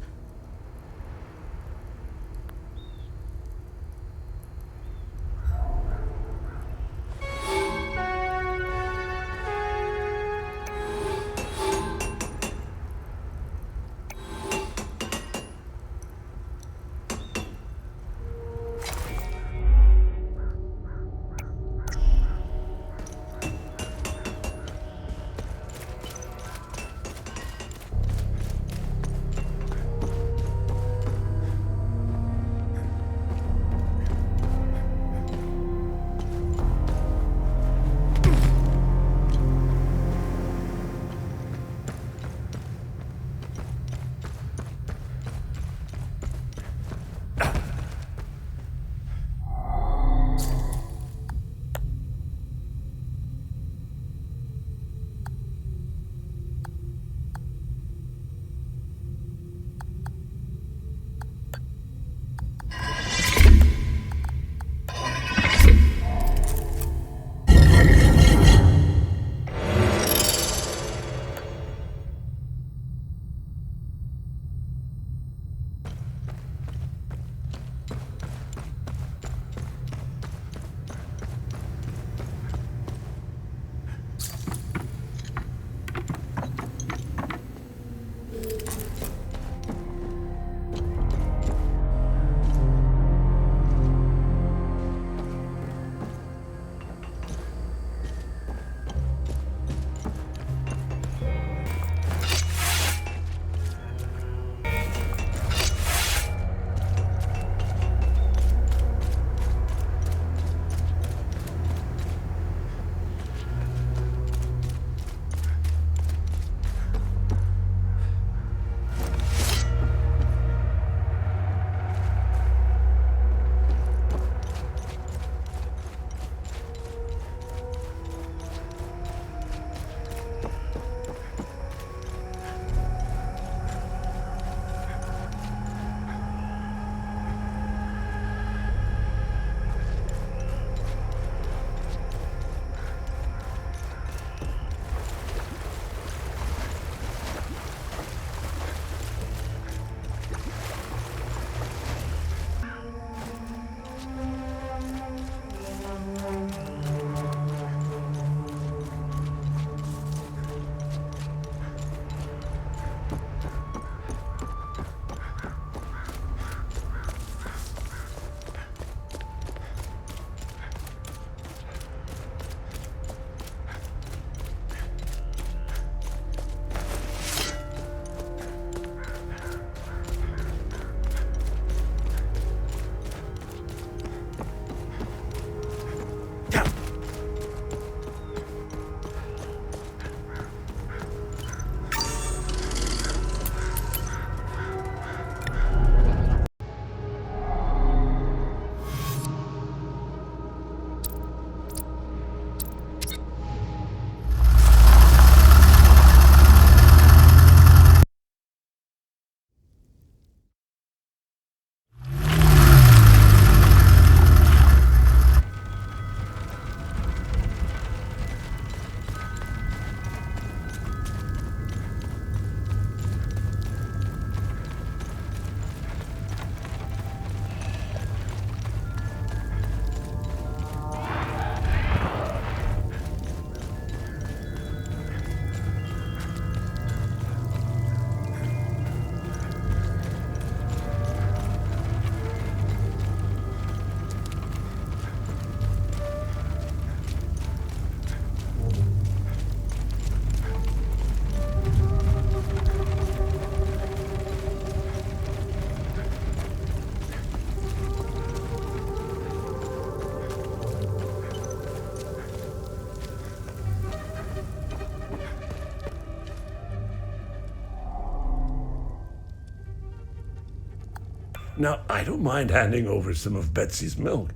Now, I don't mind handing over some of Betsy's milk,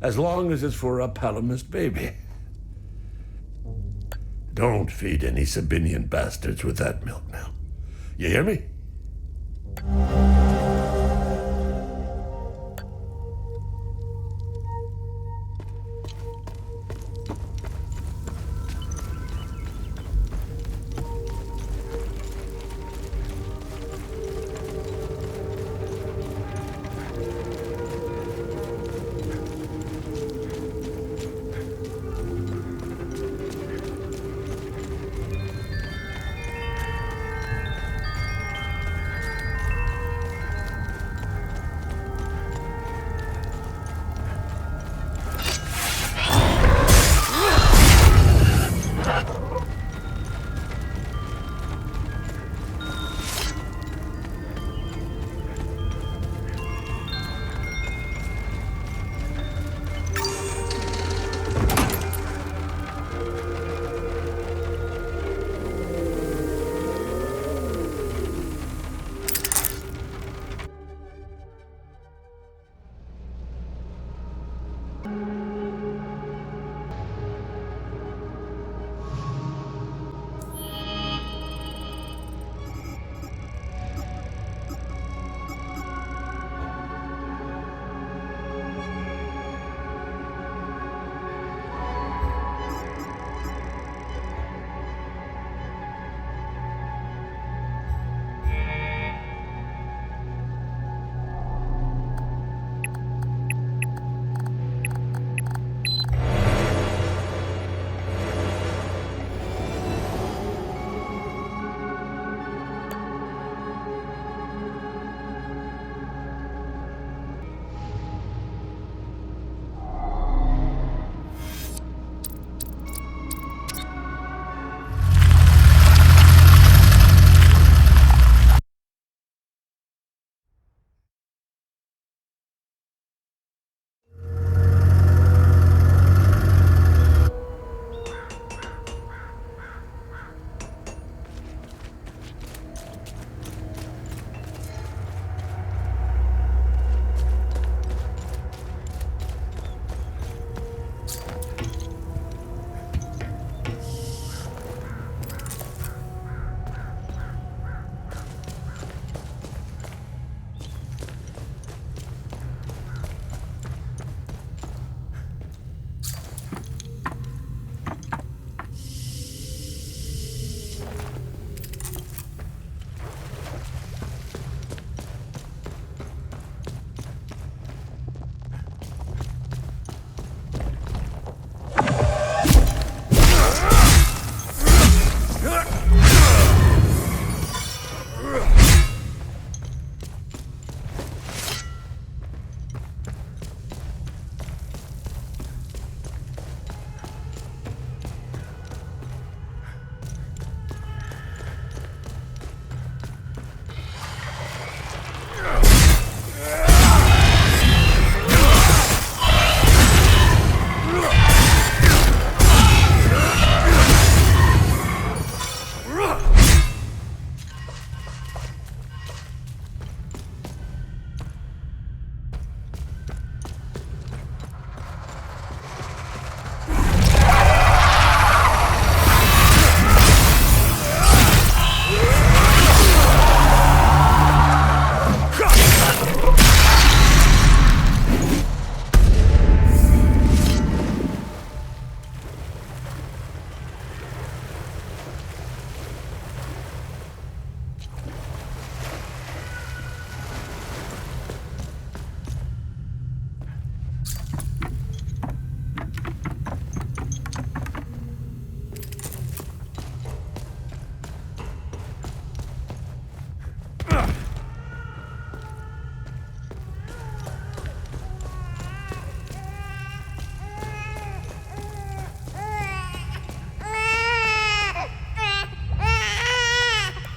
as long as it's for a Palamist baby. Don't feed any Sabinian bastards with that milk now. You hear me?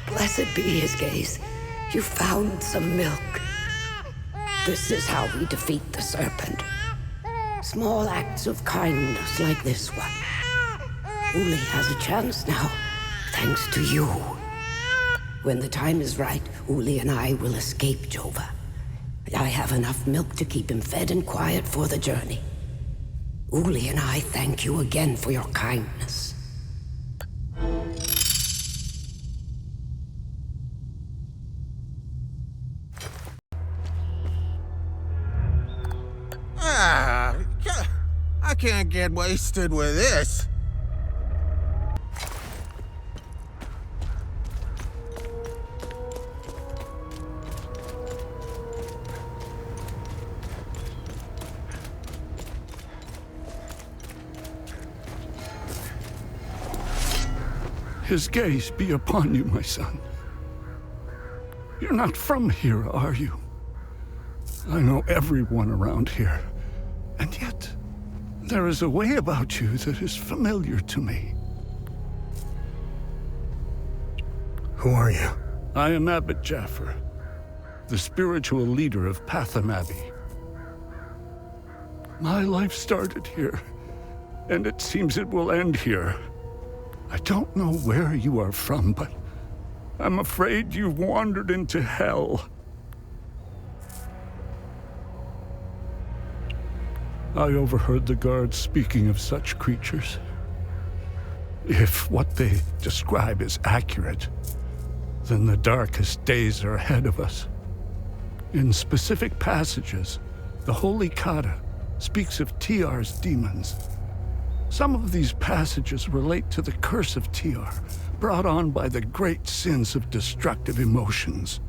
Blessed be his gaze. You found some milk. This is how we defeat the serpent. Small acts of kindness like this one. Uli has a chance now, thanks to you. When the time is right, Uli and I will escape Jova. I have enough milk to keep him fed and quiet for the journey. Uli and I thank you again for your kindness. I can't get wasted with this. His gaze be upon you, my son. You're not from here, are you? I know everyone around here, and yet there is a way about you that is familiar to me. Who are you? I am Abbot Jaffer, the spiritual leader of Patham Abbey. My life started here, and it seems it will end here. I don't know where you are from, but I'm afraid you've wandered into hell. I overheard the guards speaking of such creatures. If what they describe is accurate, then the darkest days are ahead of us. In specific passages, the Holy Kata speaks of TR's demons. Some of these passages relate to the curse of TR, brought on by the great sins of destructive emotions.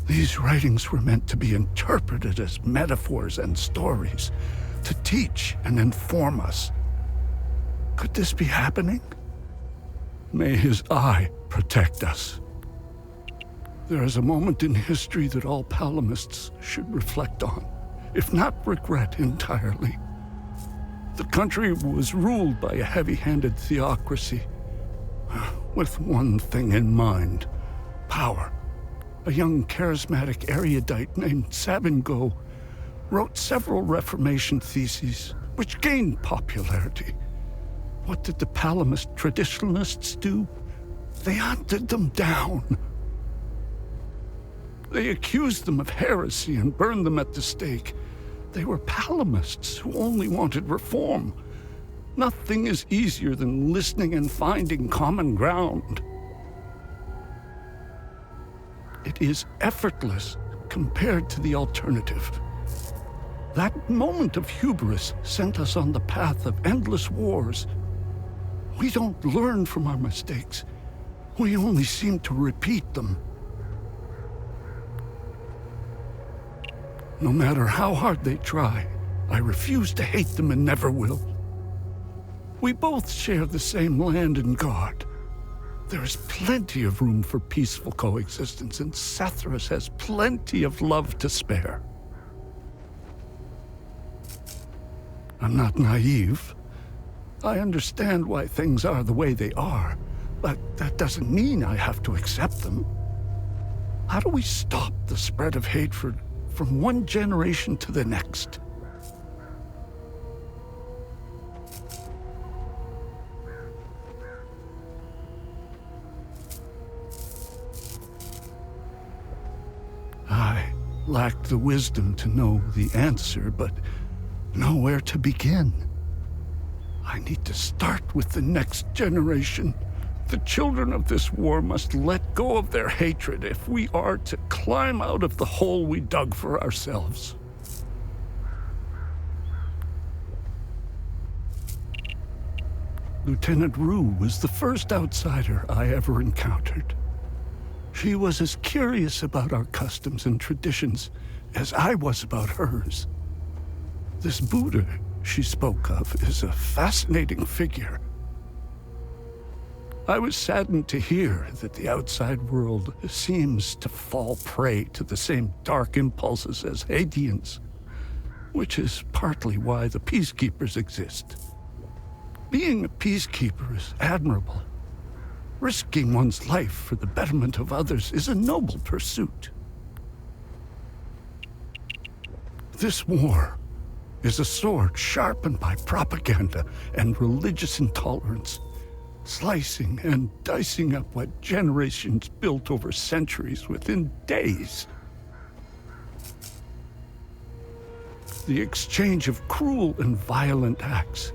These writings were meant to be interpreted as metaphors and stories, to teach and inform us. Could this be happening? May his eye protect us. There is a moment in history that all palamists should reflect on, if not regret entirely. The country was ruled by a heavy-handed theocracy, with one thing in mind: power. A young charismatic erudite named Sabingo wrote several Reformation theses, which gained popularity. What did the Palamist traditionalists do? They hunted them down. They accused them of heresy and burned them at the stake. They were Palamists who only wanted reform. Nothing is easier than listening and finding common ground. It is effortless compared to the alternative. That moment of hubris sent us on the path of endless wars. We don't learn from our mistakes. We only seem to repeat them. No matter how hard they try, I refuse to hate them and never will. We both share the same land and God. There is plenty of room for peaceful coexistence, and Sethras has plenty of love to spare. I'm not naive. I understand why things are the way they are, but that doesn't mean I have to accept them. How do we stop the spread of hatred from one generation to the next? I lack the wisdom to know the answer, but know where to begin. I need to start with the next generation. The children of this war must let go of their hatred if we are to climb out of the hole we dug for ourselves. Lieutenant Rue was the first outsider I ever encountered. She was as curious about our customs and traditions as I was about hers. This Buddha she spoke of is a fascinating figure. I was saddened to hear that the outside world seems to fall prey to the same dark impulses as Hadeans, which is partly why the peacekeepers exist. Being a peacekeeper is admirable. Risking one's life for the betterment of others is a noble pursuit. This war is a sword sharpened by propaganda and religious intolerance, slicing and dicing up what generations built over centuries within days. the exchange of cruel and violent acts,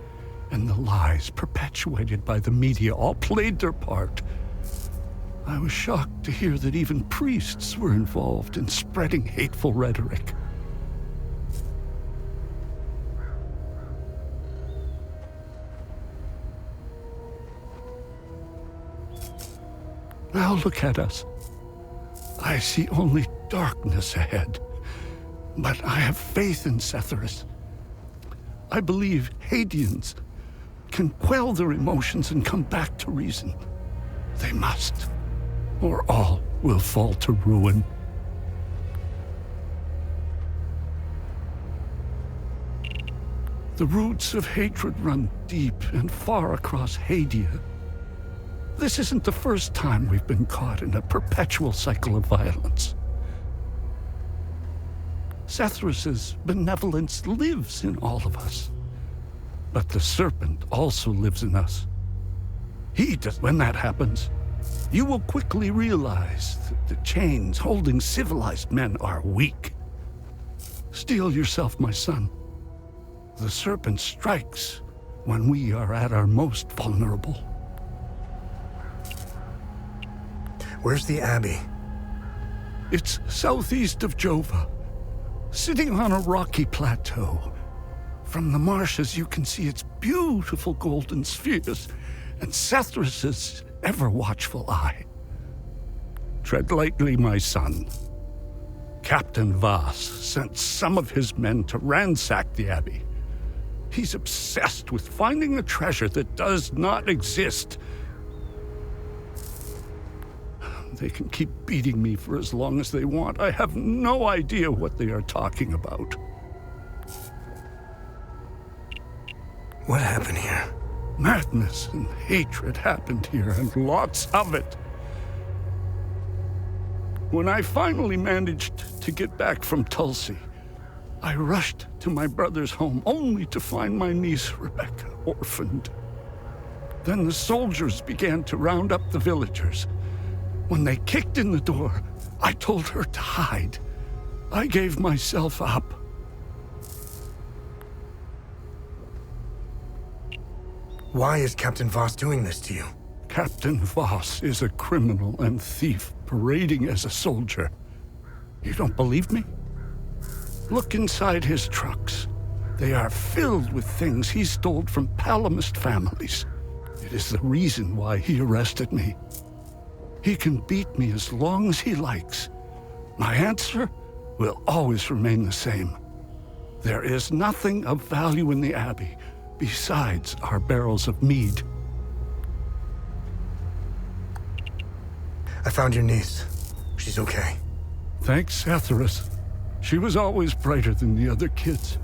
and the lies perpetuated by the media all played their part. I was shocked to hear that even priests were involved in spreading hateful rhetoric. Now look at us. I see only darkness ahead, but I have faith in Setherus. I believe Hadeans can quell their emotions and come back to reason. They must, or all will fall to ruin. The roots of hatred run deep and far across Hadea. This isn't the first time we've been caught in a perpetual cycle of violence. Setherus's benevolence lives in all of us. But the serpent also lives in us. He does. When that happens, you will quickly realize that the chains holding civilized men are weak. Steel yourself, my son. The serpent strikes when we are at our most vulnerable. Where's the Abbey? It's southeast of Jova, sitting on a rocky plateau. From the marshes you can see its beautiful golden spheres and Setherus's ever-watchful eye. Tread lightly, my son. Captain Voss sent some of his men to ransack the Abbey. He's obsessed with finding a treasure that does not exist. They can keep beating me for as long as they want. I have no idea what they are talking about. What happened here? Madness and hatred happened here, and lots of it. When I finally managed to get back from Tulsi, I rushed to my brother's home only to find my niece Rebecca orphaned. Then the soldiers began to round up the villagers. When they kicked in the door, I told her to hide. I gave myself up. Why is Captain Voss doing this to you? Captain Voss is a criminal and thief parading as a soldier. You don't believe me? Look inside his trucks. They are filled with things he stole from Palamist families. It is the reason why he arrested me. He can beat me as long as he likes. My answer will always remain the same. There is nothing of value in the Abbey besides our barrels of mead. I found your niece. She's okay. Thanks, Setherus. She was always brighter than the other kids.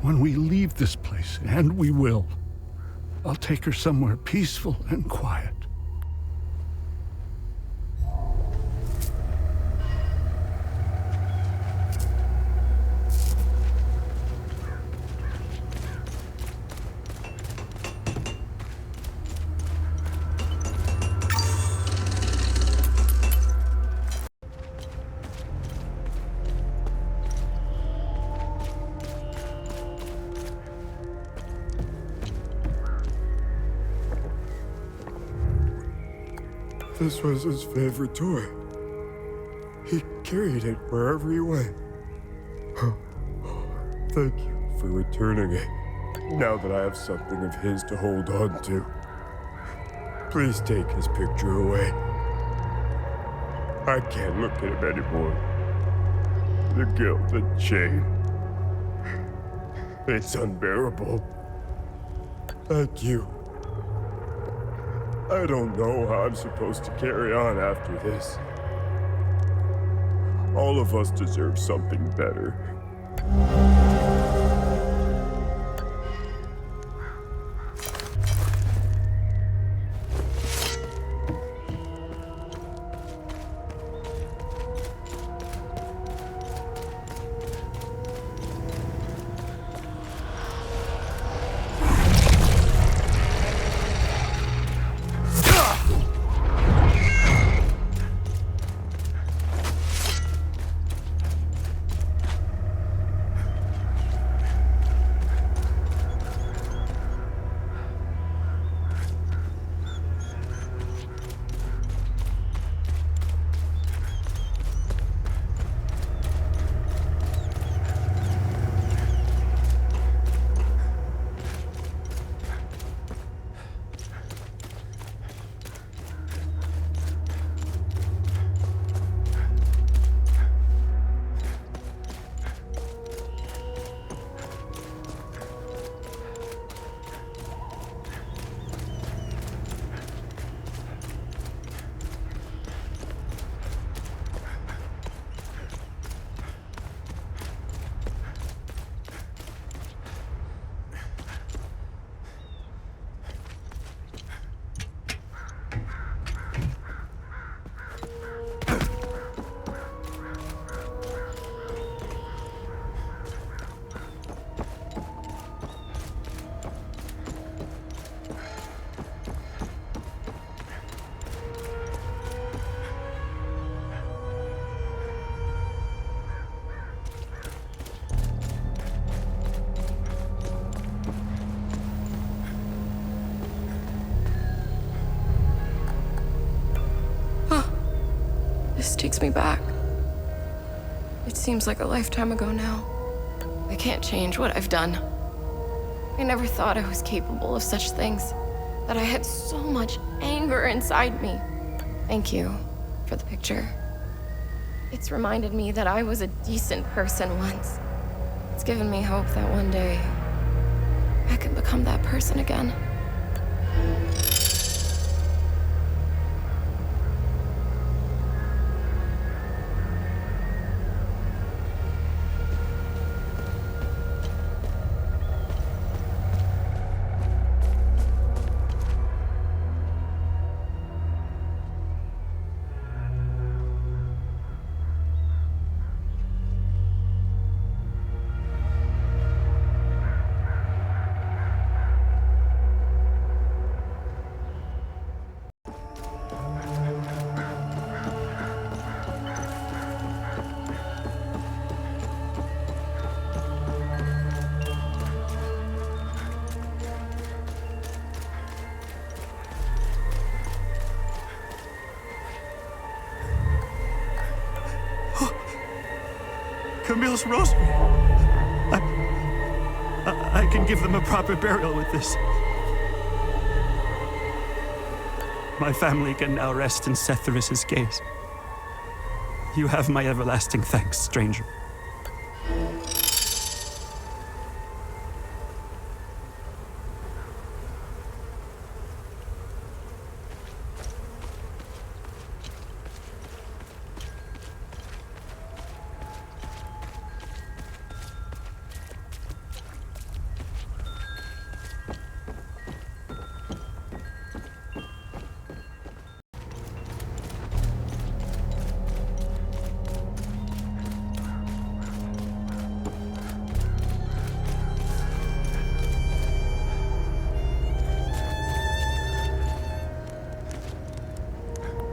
When we leave this place, and we will, I'll take her somewhere peaceful and quiet. This was his favorite toy. He carried it wherever he went. Thank you for returning it, now that I have something of his to hold on to. Please take his picture away. I can't look at him anymore. The guilt and shame. It's unbearable. Thank you. I don't know how I'm supposed to carry on after this. All of us deserve something better. takes me back. It seems like a lifetime ago now. I can't change what I've done. I never thought I was capable of such things, that I had so much anger inside me. Thank you for the picture. It's reminded me that I was a decent person once. It's given me hope that one day I can become that person again. Camille's rosary. I can give them a proper burial with this. My family can now rest in Setharis' gaze. You have my everlasting thanks, stranger.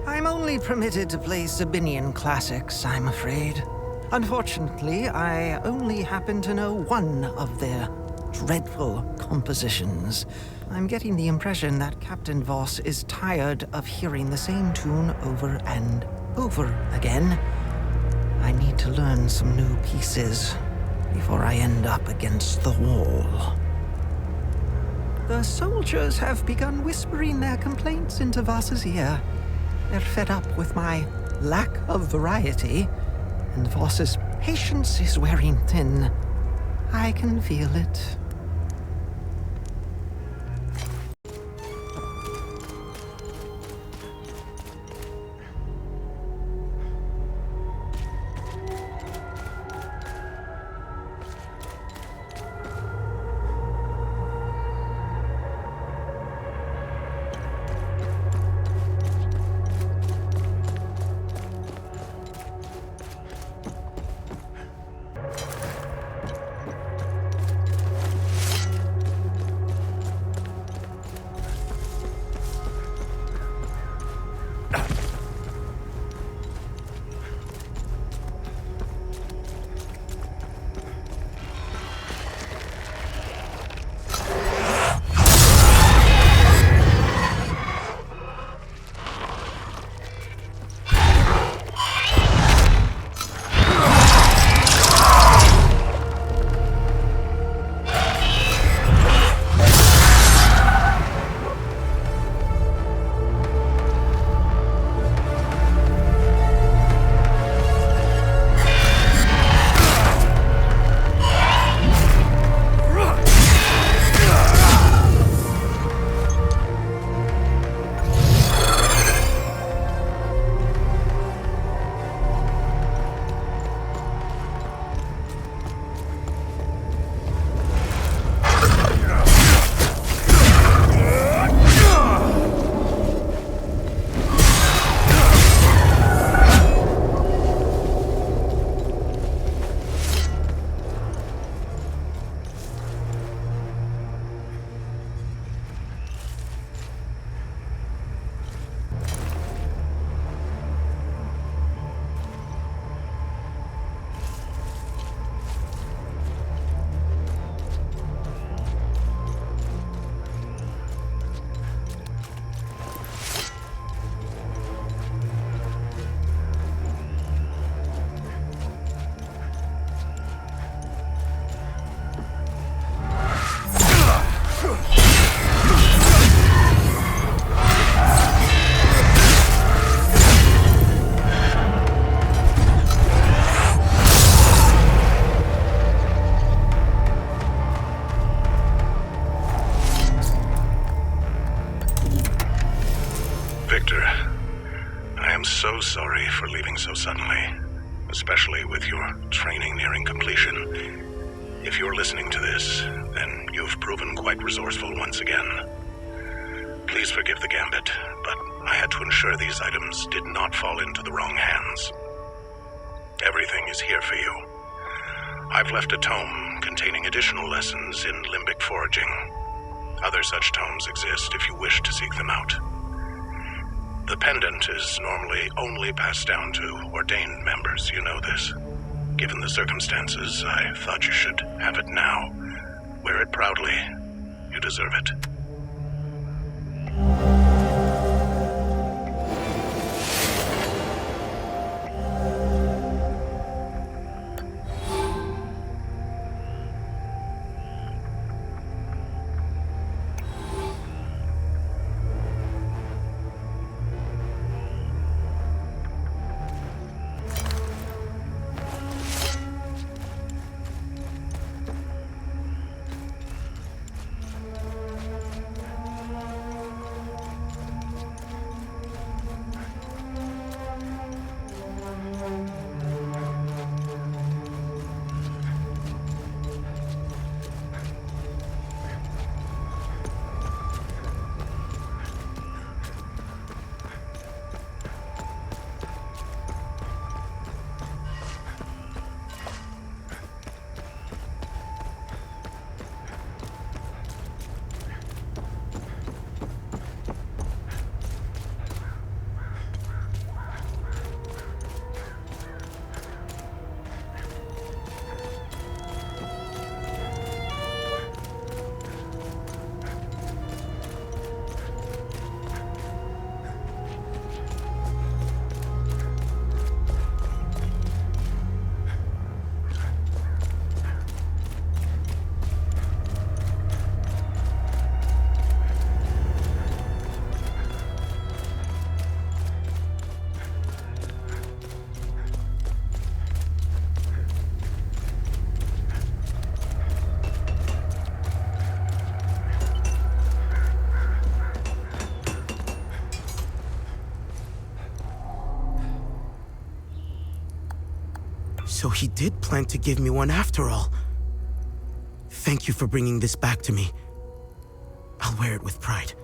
I'm only permitted to play Sabinian classics, I'm afraid. Unfortunately, I only happen to know one of their dreadful compositions. I'm getting the impression that Captain Voss is tired of hearing the same tune over and over again. I need to learn some new pieces before I end up against the wall. The soldiers have begun whispering their complaints into Voss's ear. They're fed up with my lack of variety, and Voss's patience is wearing thin. I can feel it. for leaving so suddenly, especially with your training nearing completion. If you're listening to this, then you've proven quite resourceful once again. Please forgive the gambit, but I had to ensure these items did not fall into the wrong hands. Everything is here for you. I've left a tome containing additional lessons in limbic foraging. Other such tomes exist if you wish to seek them out. The pendant is normally only passed down to ordained members, you know this. Given the circumstances, I thought you should have it now. Wear it proudly. You deserve it. So he did plan to give me one after all. Thank you for bringing this back to me. I'll wear it with pride.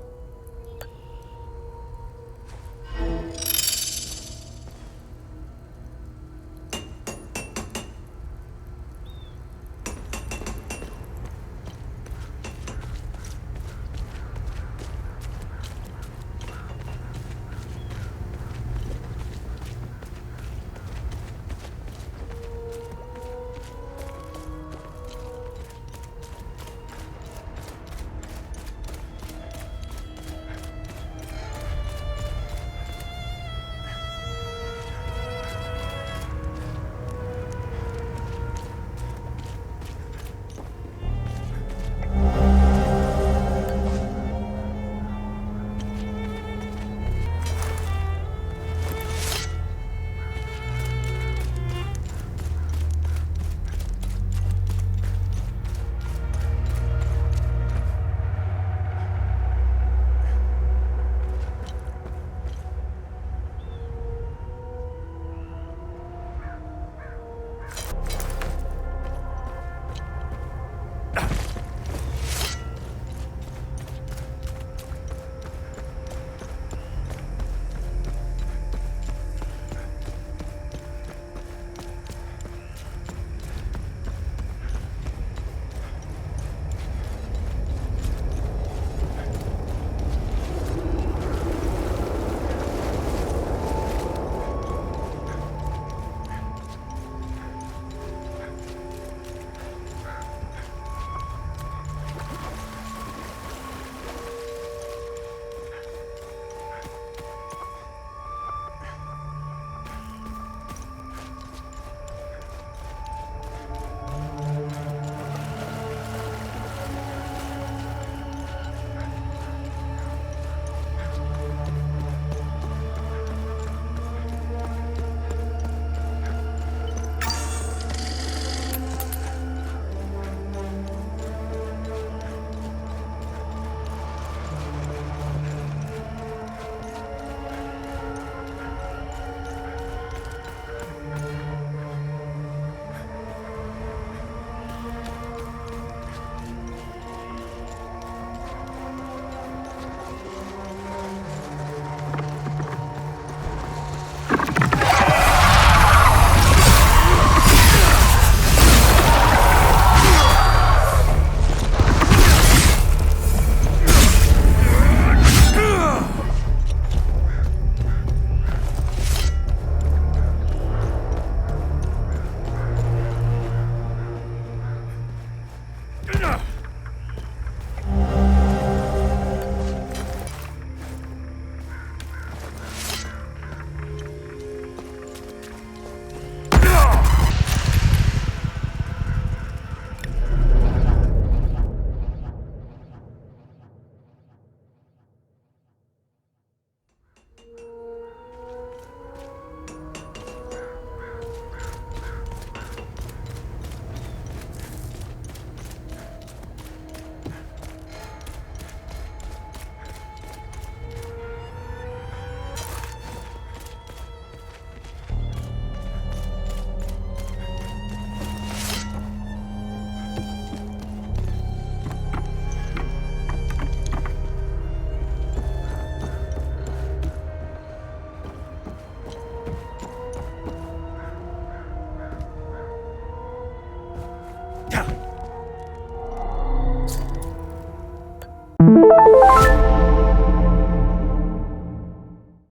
Yeah.